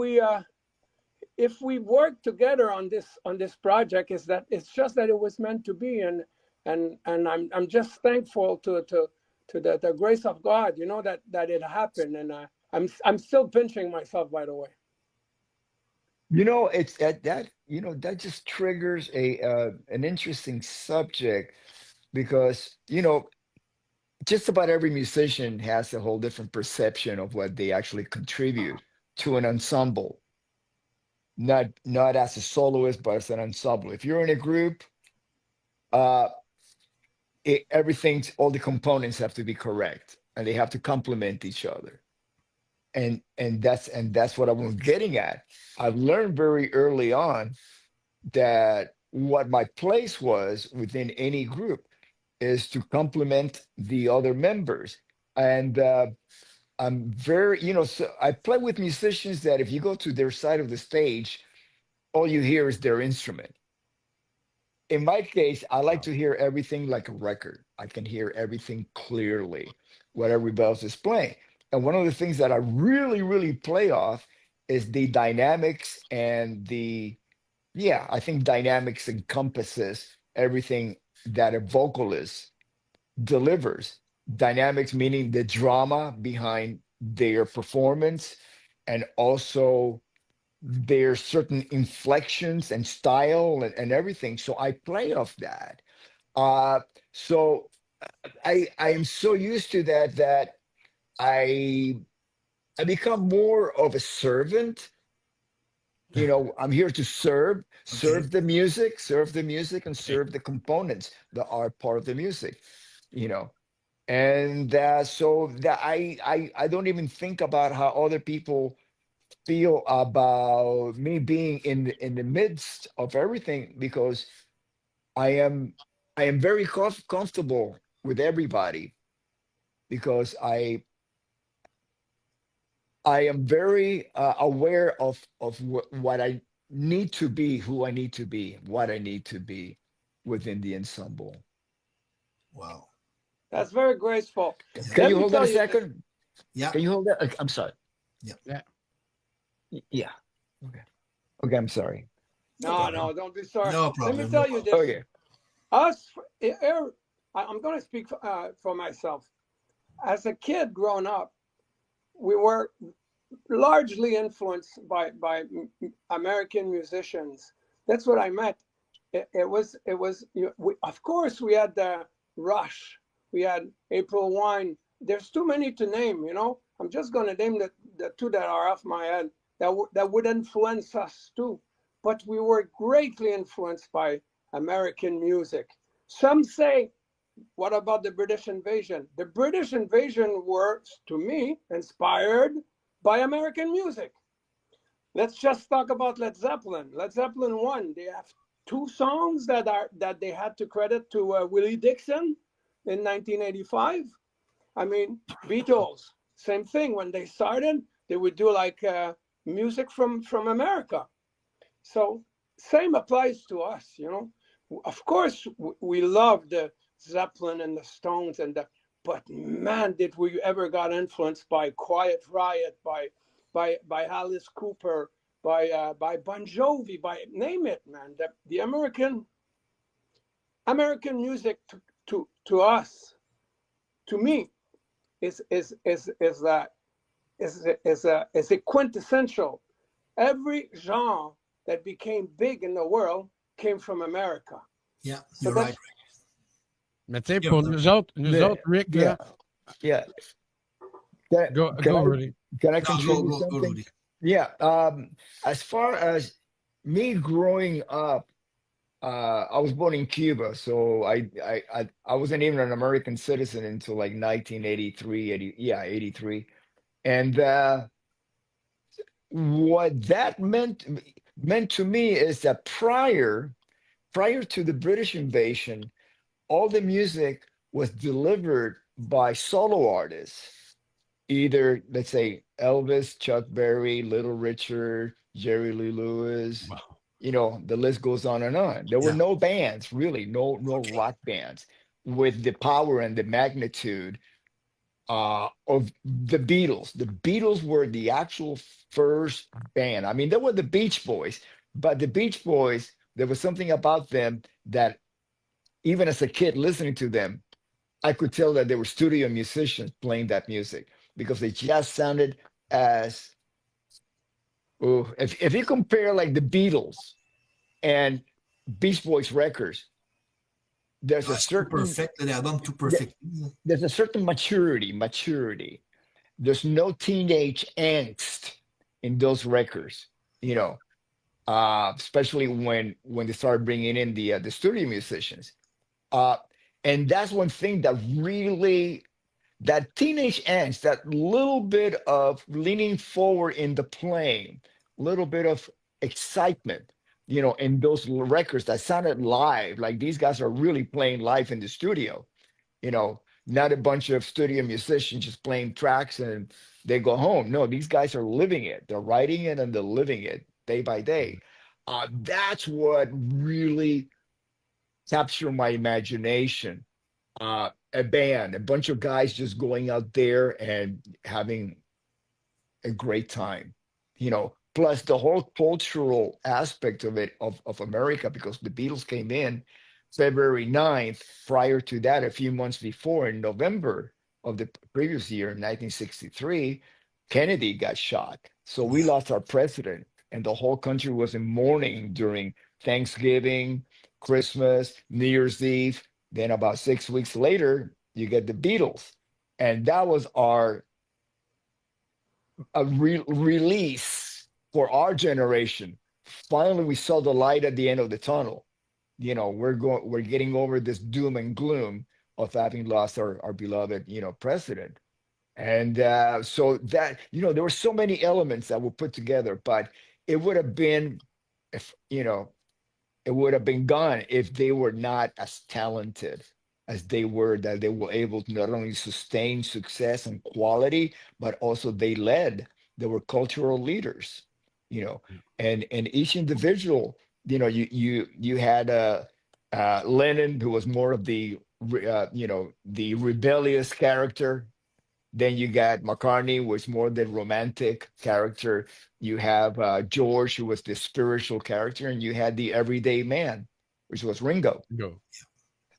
we work together on this project, it's just that it was meant to be, and I'm just thankful to the grace of God, that it happened, and I'm still pinching myself, by the way. It's that that just triggers an interesting subject because just about every musician has a whole different perception of what they actually contribute to an ensemble. Not as a soloist, but as an ensemble. If you're in a group, uh, all the components have to be correct, and they have to complement each other. And that's what I was getting at. I've learned very early on that what my place was within any group is to complement the other members. And I'm very, so I play with musicians that if you go to their side of the stage, all you hear is their instrument. In my case, I like to hear everything like a record. I can hear everything clearly, what everybody else is playing. And one of the things that I really, really play off is the dynamics and I think dynamics encompasses everything that a vocalist delivers. Dynamics meaning the drama behind their performance and also their certain inflections and style and everything. So I play off that. So I am so used to that I become more of a servant. I'm here to serve the music, and serve the components that are part of the music. And so that I don't even think about how other people feel about me being in the midst of everything, because I am very comfortable with everybody, because I am very aware of what I need to be, who I need to be, what I need to be within the ensemble. Wow. That's very graceful. Can you hold that a second? Yeah. Can you hold that? I'm sorry. Yeah. Yeah. Okay, I'm sorry. No, don't be sorry. No problem. Let me tell you this. Okay. I'm going to speak for myself. As a kid growing up, we were largely influenced by American musicians. That's what I meant. Of course, we had the Rush, we had April Wine. There's too many to name, I'm just going to name the two that are off my head that would influence us too. But we were greatly influenced by American music. Some say, what about the British invasion? The British invasion were, to me, inspired by American music. Let's just talk about Led Zeppelin. Led Zeppelin 1, they have two songs that they had to credit to Willie Dixon in 1985. I mean, Beatles, same thing. When they started, they would do like music from America. So same applies to us, Of course, we love the Zeppelin and the Stones but man, did we ever got influenced by Quiet Riot, by Alice Cooper, by Bon Jovi, by name it, man. The American music to us, to me, is a quintessential. Every genre that became big in the world came from America. Yeah, So you're right. Mais tu sais, pour nous autres, Rick, yeah. go, Rudy. Can I No, contribute go, something? Rudy. Yeah. As far as me growing up, I was born in Cuba, so I wasn't even an American citizen until like 1983, 83. And what that meant to me is that prior to the British invasion, all the music was delivered by solo artists. either, let's say, Elvis, Chuck Berry, Little Richard, Jerry Lee Lewis. Wow. You know, the list goes on and on. There were Yeah. no bands, really, no rock bands with the power and the magnitude of the Beatles. The Beatles were the actual first band. I mean, there were the Beach Boys, but the Beach Boys, there was something about them that even as a kid listening to them, I could tell that they were studio musicians playing that music because they just sounded as, oh, if you compare like the Beatles and Beach Boys records, there's a Ah, c'est tout certain perfect, là, l'album tout perfect. there's a certain maturity. There's no teenage angst in those records, you know, especially when they started bringing in the studio musicians. Uh, and that's one thing that really, that teenage angst, that little bit of leaning forward in the playing, little bit of excitement, you know, in those records that sounded live, like these guys are really playing live in the studio, you know, not a bunch of studio musicians just playing tracks and they go home. No, these guys are living it. They're writing it and they're living it day by day. That's what really captured my imagination. A band, a bunch of guys just going out there and having a great time, you know, plus the whole cultural aspect of it, of America, because the Beatles came in February 9th. Prior to that, a few months before, in November of the previous year, 1963, Kennedy got shot. So we lost our president, and the whole country was in mourning during Thanksgiving, Christmas, New Year's Eve. Then about 6 weeks later, you get the Beatles. And that was our release for our generation. Finally, we saw the light at the end of the tunnel. You know, we're getting over this doom and gloom of having lost our beloved, you know, president. And so that, you know, there were so many elements that were put together, but it would have been, if, you know, it would have been gone if they were not as talented as they were, that they were able to not only sustain success and quality, but also they led. They were cultural leaders, you know, and each individual, you know, you had Lennon, who was more of the you know, the rebellious character. Then you got McCartney, was more the romantic character. You have George, who was the spiritual character, and you had the everyday man, which was Ringo. Go.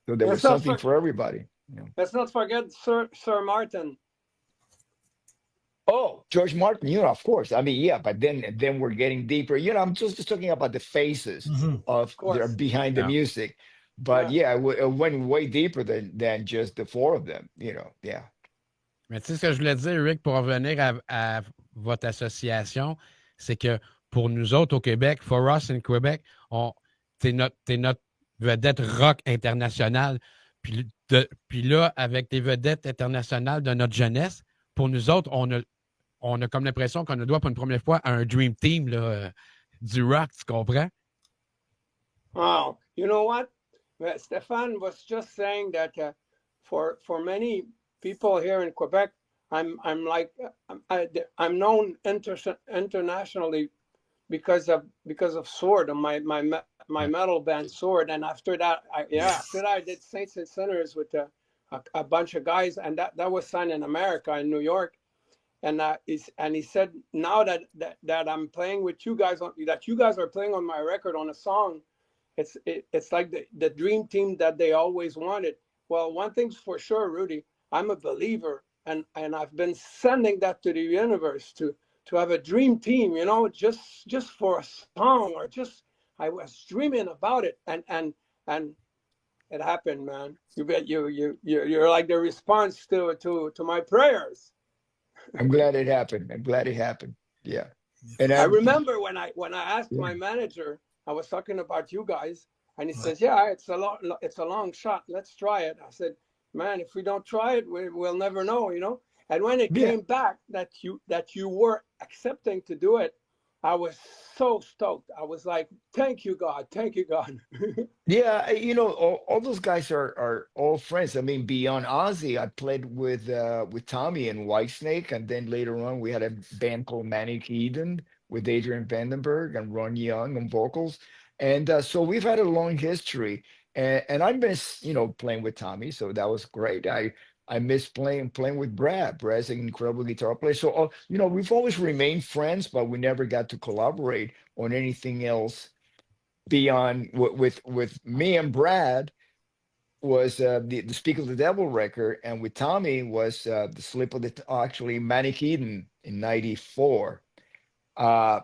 So there was something for everybody. You know. Let's not forget Sir Martin. Oh, George Martin, you know, of course. I mean, yeah, but then we're getting deeper. You know, I'm just talking about the faces of their behind the music. But yeah, it went way deeper than just the four of them. You know, yeah. Mais tu sais, ce que je voulais dire, Rick, pour revenir à votre association, c'est que pour nous autres au Québec, For Us in Québec, t'es notre vedette rock internationale. Puis là, avec des vedettes internationales de notre jeunesse, pour nous autres, on a comme l'impression qu'on a droit pour une première fois à un Dream Team là, du rock, tu comprends? Wow. You know what? Stéphane was just saying that for many people here in Quebec, I'm known internationally because of Sword, my metal band Sword, and after that I did Saints and Sinners with a bunch of guys, and that was signed in America, in New York, and he said, now that I'm playing with you guys, that you guys are playing on my record on a song, it's like the dream team that they always wanted. Well, one thing's for sure, Rudy, I'm a believer, and I've been sending that to the universe to have a dream team, you know, just for a song, or just, I was dreaming about it, and it happened, man. You're like the response to my prayers. I'm glad it happened. Yeah. And I remember when I asked my manager, I was talking about you guys, and he says, yeah, it's a long shot. Let's try it. I said, man, if we don't try it, we'll never know, you know. And when it came back that you were accepting to do it, I was so stoked. I was like, thank you, God. Thank you, God. Yeah, you know, all those guys are all friends. I mean, beyond Ozzy, I played with Tommy and Whitesnake, and then later on we had a band called Manic Eden with Adrian Vandenberg and Ron Young on vocals. And so we've had a long history. And I miss, you know, playing with Tommy, so that was great. I miss playing with Brad. Brad's an incredible guitar player. So you know, we've always remained friends, but we never got to collaborate on anything else beyond with me and Brad was the Speak of the Devil record, and with Tommy was the Slip of the actually Manic Eden in '94. Uh,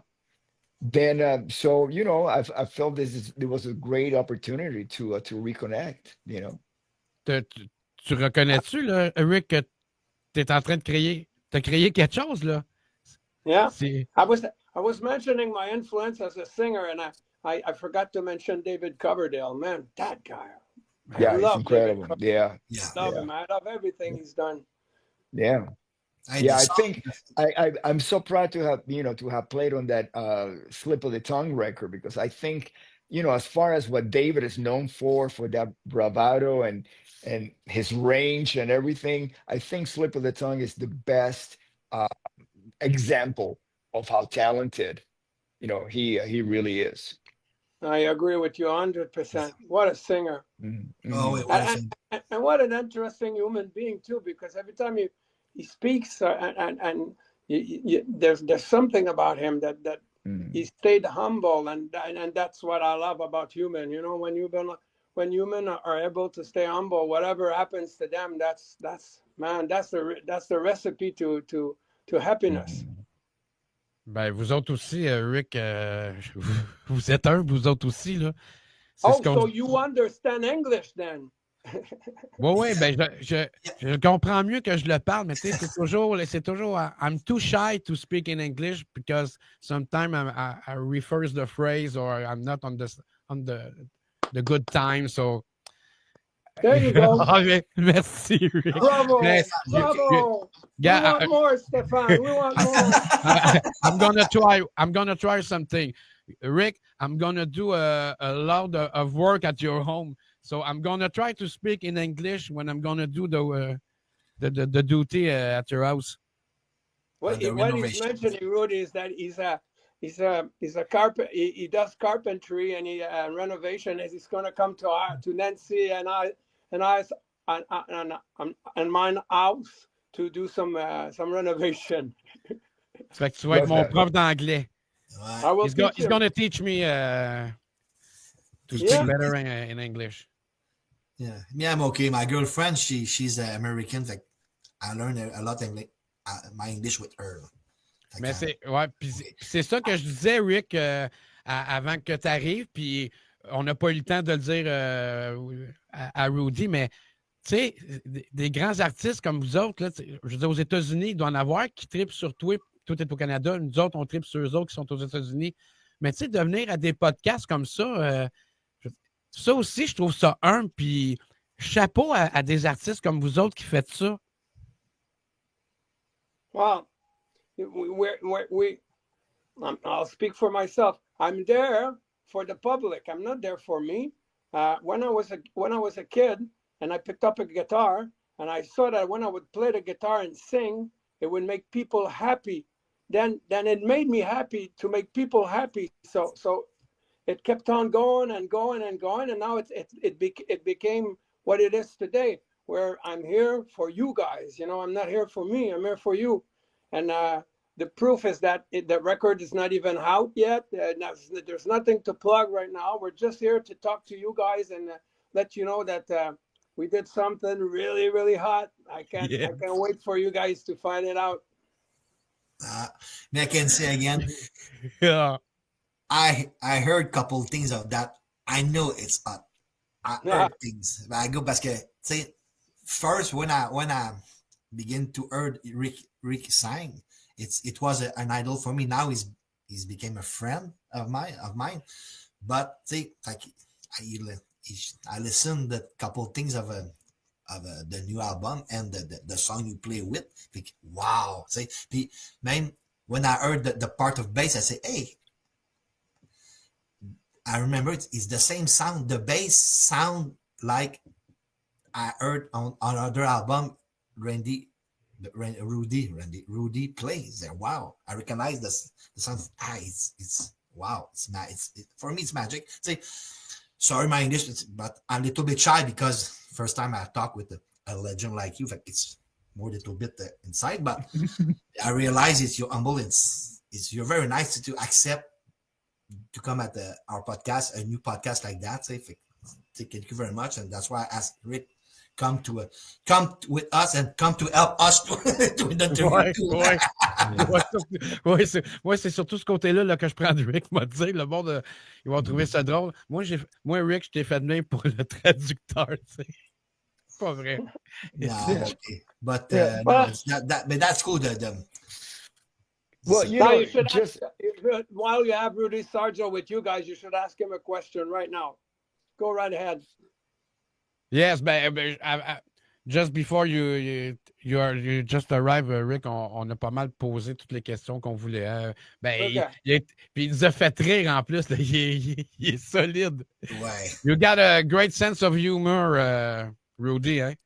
then so you know I felt it was a great opportunity to reconnect. You know. Tu reconnais-tu, là, Rick, que tu es en train de créer quelque chose, là? Yeah. C'est- I was mentioning my influence as a singer, and I forgot to mention David Coverdale. Man, that guy. Yeah, I it's love David incredible. Coverdale. Yeah, Yeah. Love yeah, him. I love everything he's done. yeah. I Yeah, I saw think I'm so proud to have, you know, to have played on that Slip of the Tongue record, because I think, you know, as far as what David is known for that bravado and his range and everything, I think Slip of the Tongue is the best example of how talented, you know, he really is. I agree with you 100%. What a singer. Mhm, Oh, mhm. wait, what a thing. And what an interesting human being too, because every time he speaks there's something about him that Mhm. he stayed humble, and that's what I love about human. You know, when human are able to stay humble, whatever happens to them, that's man, that's the recipe to happiness. Mhm. Ben, vous autres aussi, Rick, vous êtes un, vous autres aussi, là. C'est ce Oh, qu'on so dit. you understand English then? Oui, oui, ben, Yeah. je comprends mieux que je le parle, mais tu sais, c'est toujours, I'm too shy to speak in English because sometimes I reverse the phrase or I'm not on the good time, so. There you go. Ah, merci, Rick. Bravo, Mais, bravo. We yeah, want more, Stefan. We want more. I'm gonna try something. Rick, I'm gonna do a lot of work at your home. So I'm gonna try to speak in English when I'm gonna do the duty at your house. What The what he's renovation. mentioning, Rudy, is that he's a carpet. He does carpentry and he renovation. Is he's going to come to Nancy and mine house to do some renovation. Ça fait que tu vas être Love mon that. prof d'anglais. I will He's teach him. gonna teach me to speak Yeah. better in English. Yeah. Me, I'm okay. My girlfriend, she's American. Like, I learned a lot of my English with her. Fait Mais que, c'est ouais, puis c'est ça que je disais, Rick, avant que tu arrives, puis on n'a pas eu le temps de le dire à Rudy, mais tu sais, des grands artistes comme vous autres, là, je veux dire, aux États-Unis, il doit en avoir qui tripent sur toi, tout est au Canada, nous autres, on tripe sur eux autres qui sont aux États-Unis. Mais tu sais, de venir à des podcasts comme ça, ça aussi, je trouve ça humble, puis chapeau à des artistes comme vous autres qui faites ça. Well, I'll speak for myself. I'm there for the public. I'm not there for me. When I was a kid and I picked up a guitar and I saw that when I would play the guitar and sing, it would make people happy. Then it made me happy to make people happy. So it kept on going and going and going, and now it became what it is today, where I'm here for you guys. You know, I'm not here for me. I'm here for you. And the proof is that the record is not even out yet. There's nothing to plug right now. We're just here to talk to you guys and let you know that we did something really, really hot. I can't wait for you guys to find it out. me, I can say again, Yeah. I heard a couple things of that. I know it's hot. I heard things. But I go parce que, say, first when I begin to hear Rick sing, it was an idol for me. Now he's became a friend of mine. But say, like, I listened to a couple things of the new album and the song you play with. Like, wow. Say, puis même when I heard the part of bass, I say, hey, I remember it's the same sound. The bass sound like I heard on another album, Rudy plays there. Wow, I recognize the sound. It's wow. For me, it's magic. Say, sorry, my English, but I'm a little bit shy because first time I talk with a legend like you, it's more a little bit inside. But I realize you're humble. You're very nice to accept to come at our podcast, a new podcast like that. Say, thank you very much, and that's why I asked Rick come with us and come to help us to l'interview. Ouais, c'est surtout ce côté-là là, que je prends de Rick, m'a dit. Le monde, ils vont trouver ça drôle. Moi, Rick, je t'ai fait de même pour le traducteur, tu sais. Pas vrai. No, okay. But that's cool. Well, you Now know, you should just while you have Rudy Sarzo with you guys, you should ask him a question right now. Go right ahead. Yes, just before you just arrived, Rick, on a pas mal posé toutes les questions qu'on voulait. Okay. Puis il nous a fait rire en plus. Là, il est solide. Ouais. You got a great sense of humor, Rudy, hein?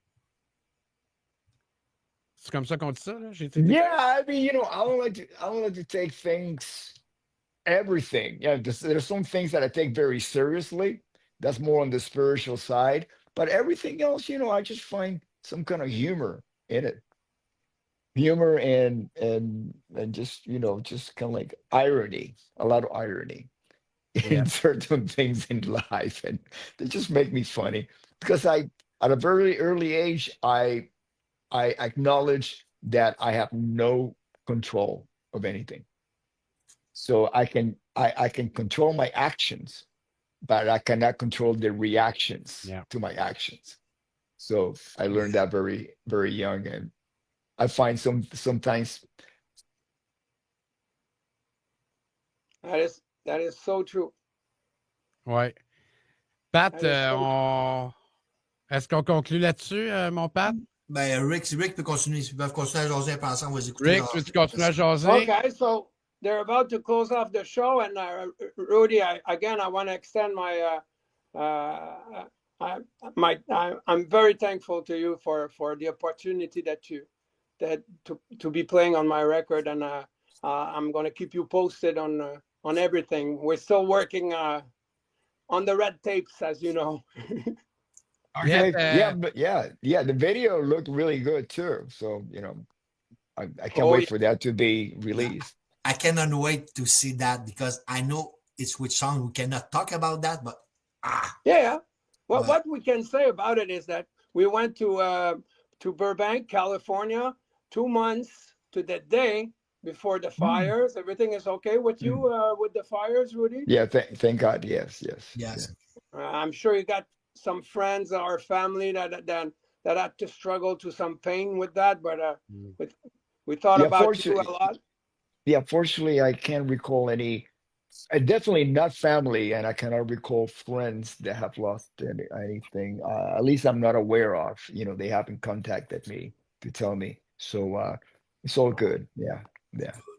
C'est comme ça qu'on dit ça, là? yeah, I mean, you know, I don't like to take things, everything. Yeah, there's some things that I take very seriously. That's more on the spiritual side. But everything else, you know, I just find some kind of humor in it. Humor and just, you know, just kind of like irony, a lot of irony Yeah. in certain things in life. And they just make me funny because at a very early age, I acknowledge that I have no control of anything. So I can control my actions, but I cannot control the reactions to my actions. So I learned that very, very young, and I find sometimes that is so true. Ouais. Pat, That est-ce qu'on conclut là-dessus, mon Pat? Ben, Rick peut continuer. Ils peuvent continuer à jaser un peu ensemble. On va les écouter. Rick, tu continues à jaser? Okay, so they're about to close off the show, and Rudy, I want to extend my I'm very thankful to you for the opportunity to be playing on my record, and I'm going to keep you posted on everything. We're still working on the red tapes, as you know. okay, yeah, the video looked really good too. So, you know, I can't wait for that to be released. I cannot wait to see that because I know it's which song. We cannot talk about that, but yeah. Well, what we can say about it is that we went to Burbank, California, 2 months to the day before the fires. Everything is okay with you with the fires, Rudy? Yeah, thank God. Yes. I'm sure you got some friends or family that had to struggle to some pain with that, but we thought about you a lot. Yeah, fortunately, I can't recall any. Definitely not family, and I cannot recall friends that have lost anything. At least I'm not aware of. You know, they haven't contacted me to tell me. So it's all good. Yeah.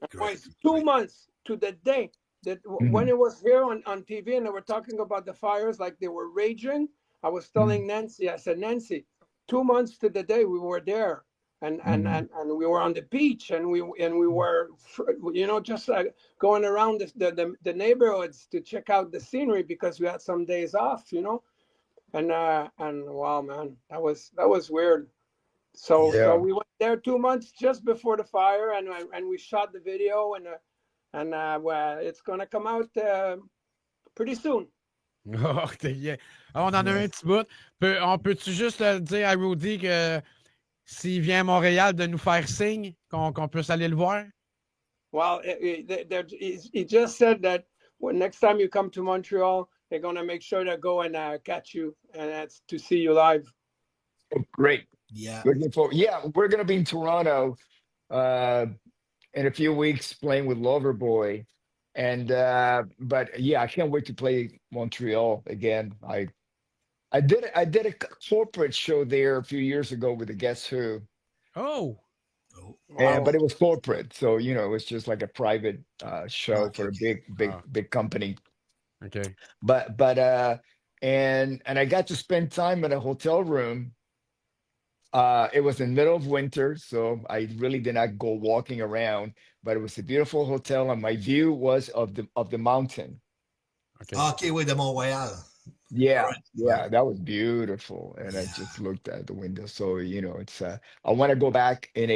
great. 2 months to the day that when it was here on TV and they were talking about the fires like they were raging, I was telling Nancy, I said, Nancy, 2 months to the day we were there. And we were on the beach, and we were, you know, just going around the neighborhoods to check out the scenery because we had some days off, you know, and wow, man, that was weird. So we went there 2 months just before the fire, and we shot the video, and it's gonna come out pretty soon. Oh, yeah. On en a un petit bout. On peut-tu juste dire à Rudy que s'il vient à Montréal, de nous faire signe, qu'on puisse aller le voir? Well, he just said that next time you come to Montreal, they're going to make sure to go and catch you and that's to see you live. Oh, great. Yeah. Looking forward. Yeah, we're going to be in Toronto in a few weeks playing with Loverboy. But yeah, I can't wait to play Montreal again. I did a corporate show there a few years ago with the Guess Who. Oh. And Wow. but it was corporate, so you know, it was just like a private show Okay, for a okay. big company. OK. And I got to spend time in a hotel room. It was in the middle of winter, so I really did not go walking around, but it was a beautiful hotel, and my view was of the mountain. OK. Ah, OK, oui, de Mont-Royal. Yeah, Right, yeah, right. that was beautiful. And I Yeah. just looked at the window. So, you know, it's I want to go back in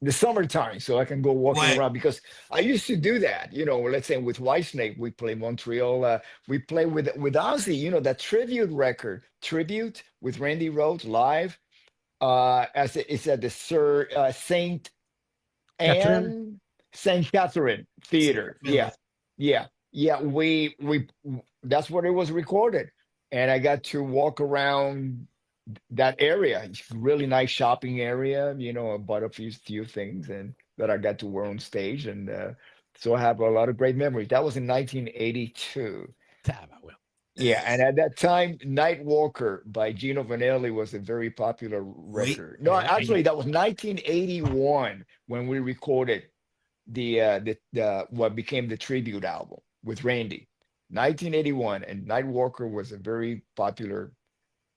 the summertime so I can go walking Ouais. around because I used to do that. You know, let's say with Whitesnake, we play Montreal. We play with Ozzy, you know, that tribute record, tribute with Randy Rhoads live. It's at the Saint Catherine? Anne Saint Catherine Theater. Yeah, Ouais. yeah, yeah. We that's where it was recorded, and I got to walk around that area. It's a really nice shopping area. You know, I bought a few things and that I got to wear on stage, and so I have a lot of great memories. That was in 1982. Tabarouette. Yeah, and at that time, Night Walker by Gino Vanelli was a very popular Oui. record. No, Hey, actually, that was 1981 when we recorded the what became the tribute album with Randy. 1981, and Night Walker was a very popular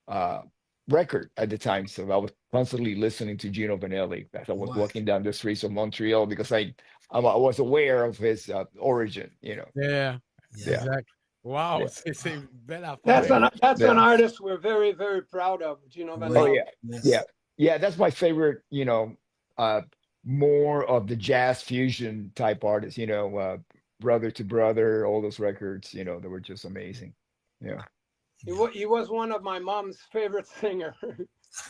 uh, record at the time. So I was constantly listening to Gino Vanelli as I was Ouais. walking down the streets of Montreal because I was aware of his origin. You know, yeah, Yeah. yeah, exact. Wow, yeah, c'est une belle That's affaire. an yeah. artist we're very, very proud of, Gino Oh Oui. Vanelli. yeah, yeah, Yes. yeah. That's my favorite. You know, more of the jazz fusion type artists. You know, brother to brother, all those records. You know, they were just amazing. Yeah. He was one of my mom's favorite singer. He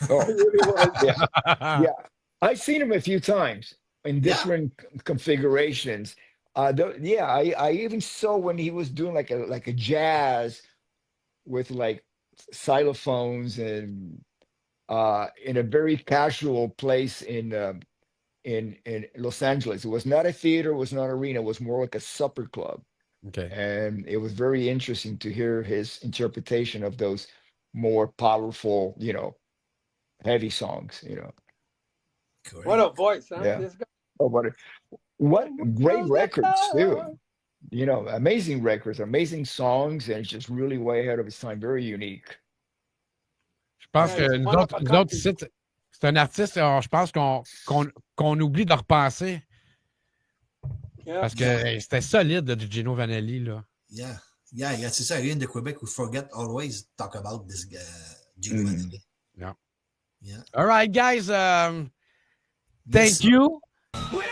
Oh really was. yeah, yeah. I've seen him a few times in Yeah. different configurations. Yeah, I even saw when he was doing like a jazz with like xylophones and in a very casual place in Los Angeles. It was not a theater, it was not an arena, it was more like a supper club. OK. And it was very interesting to hear his interpretation of those more powerful, you know, heavy songs, you know. What Great. a voice, huh? Yeah. This guy. Oh, what great records too. You know, amazing records, amazing songs, and it's just really way ahead of his time. Very unique. Je pense Yeah, que he's nous one of autres, a nous autres kind. ici, c'est un artiste, je pense qu'on oublie de repenser. Yeah. Parce que Yeah. hey, c'était solide, là, du Gino Vanelli, là. Yeah. Yeah. Yeah. C'est ça. Rien de Québec. We forget always talk about this Gino Mm. Vanelli. Yeah. Yeah. All right, guys. Yes. Thank you. With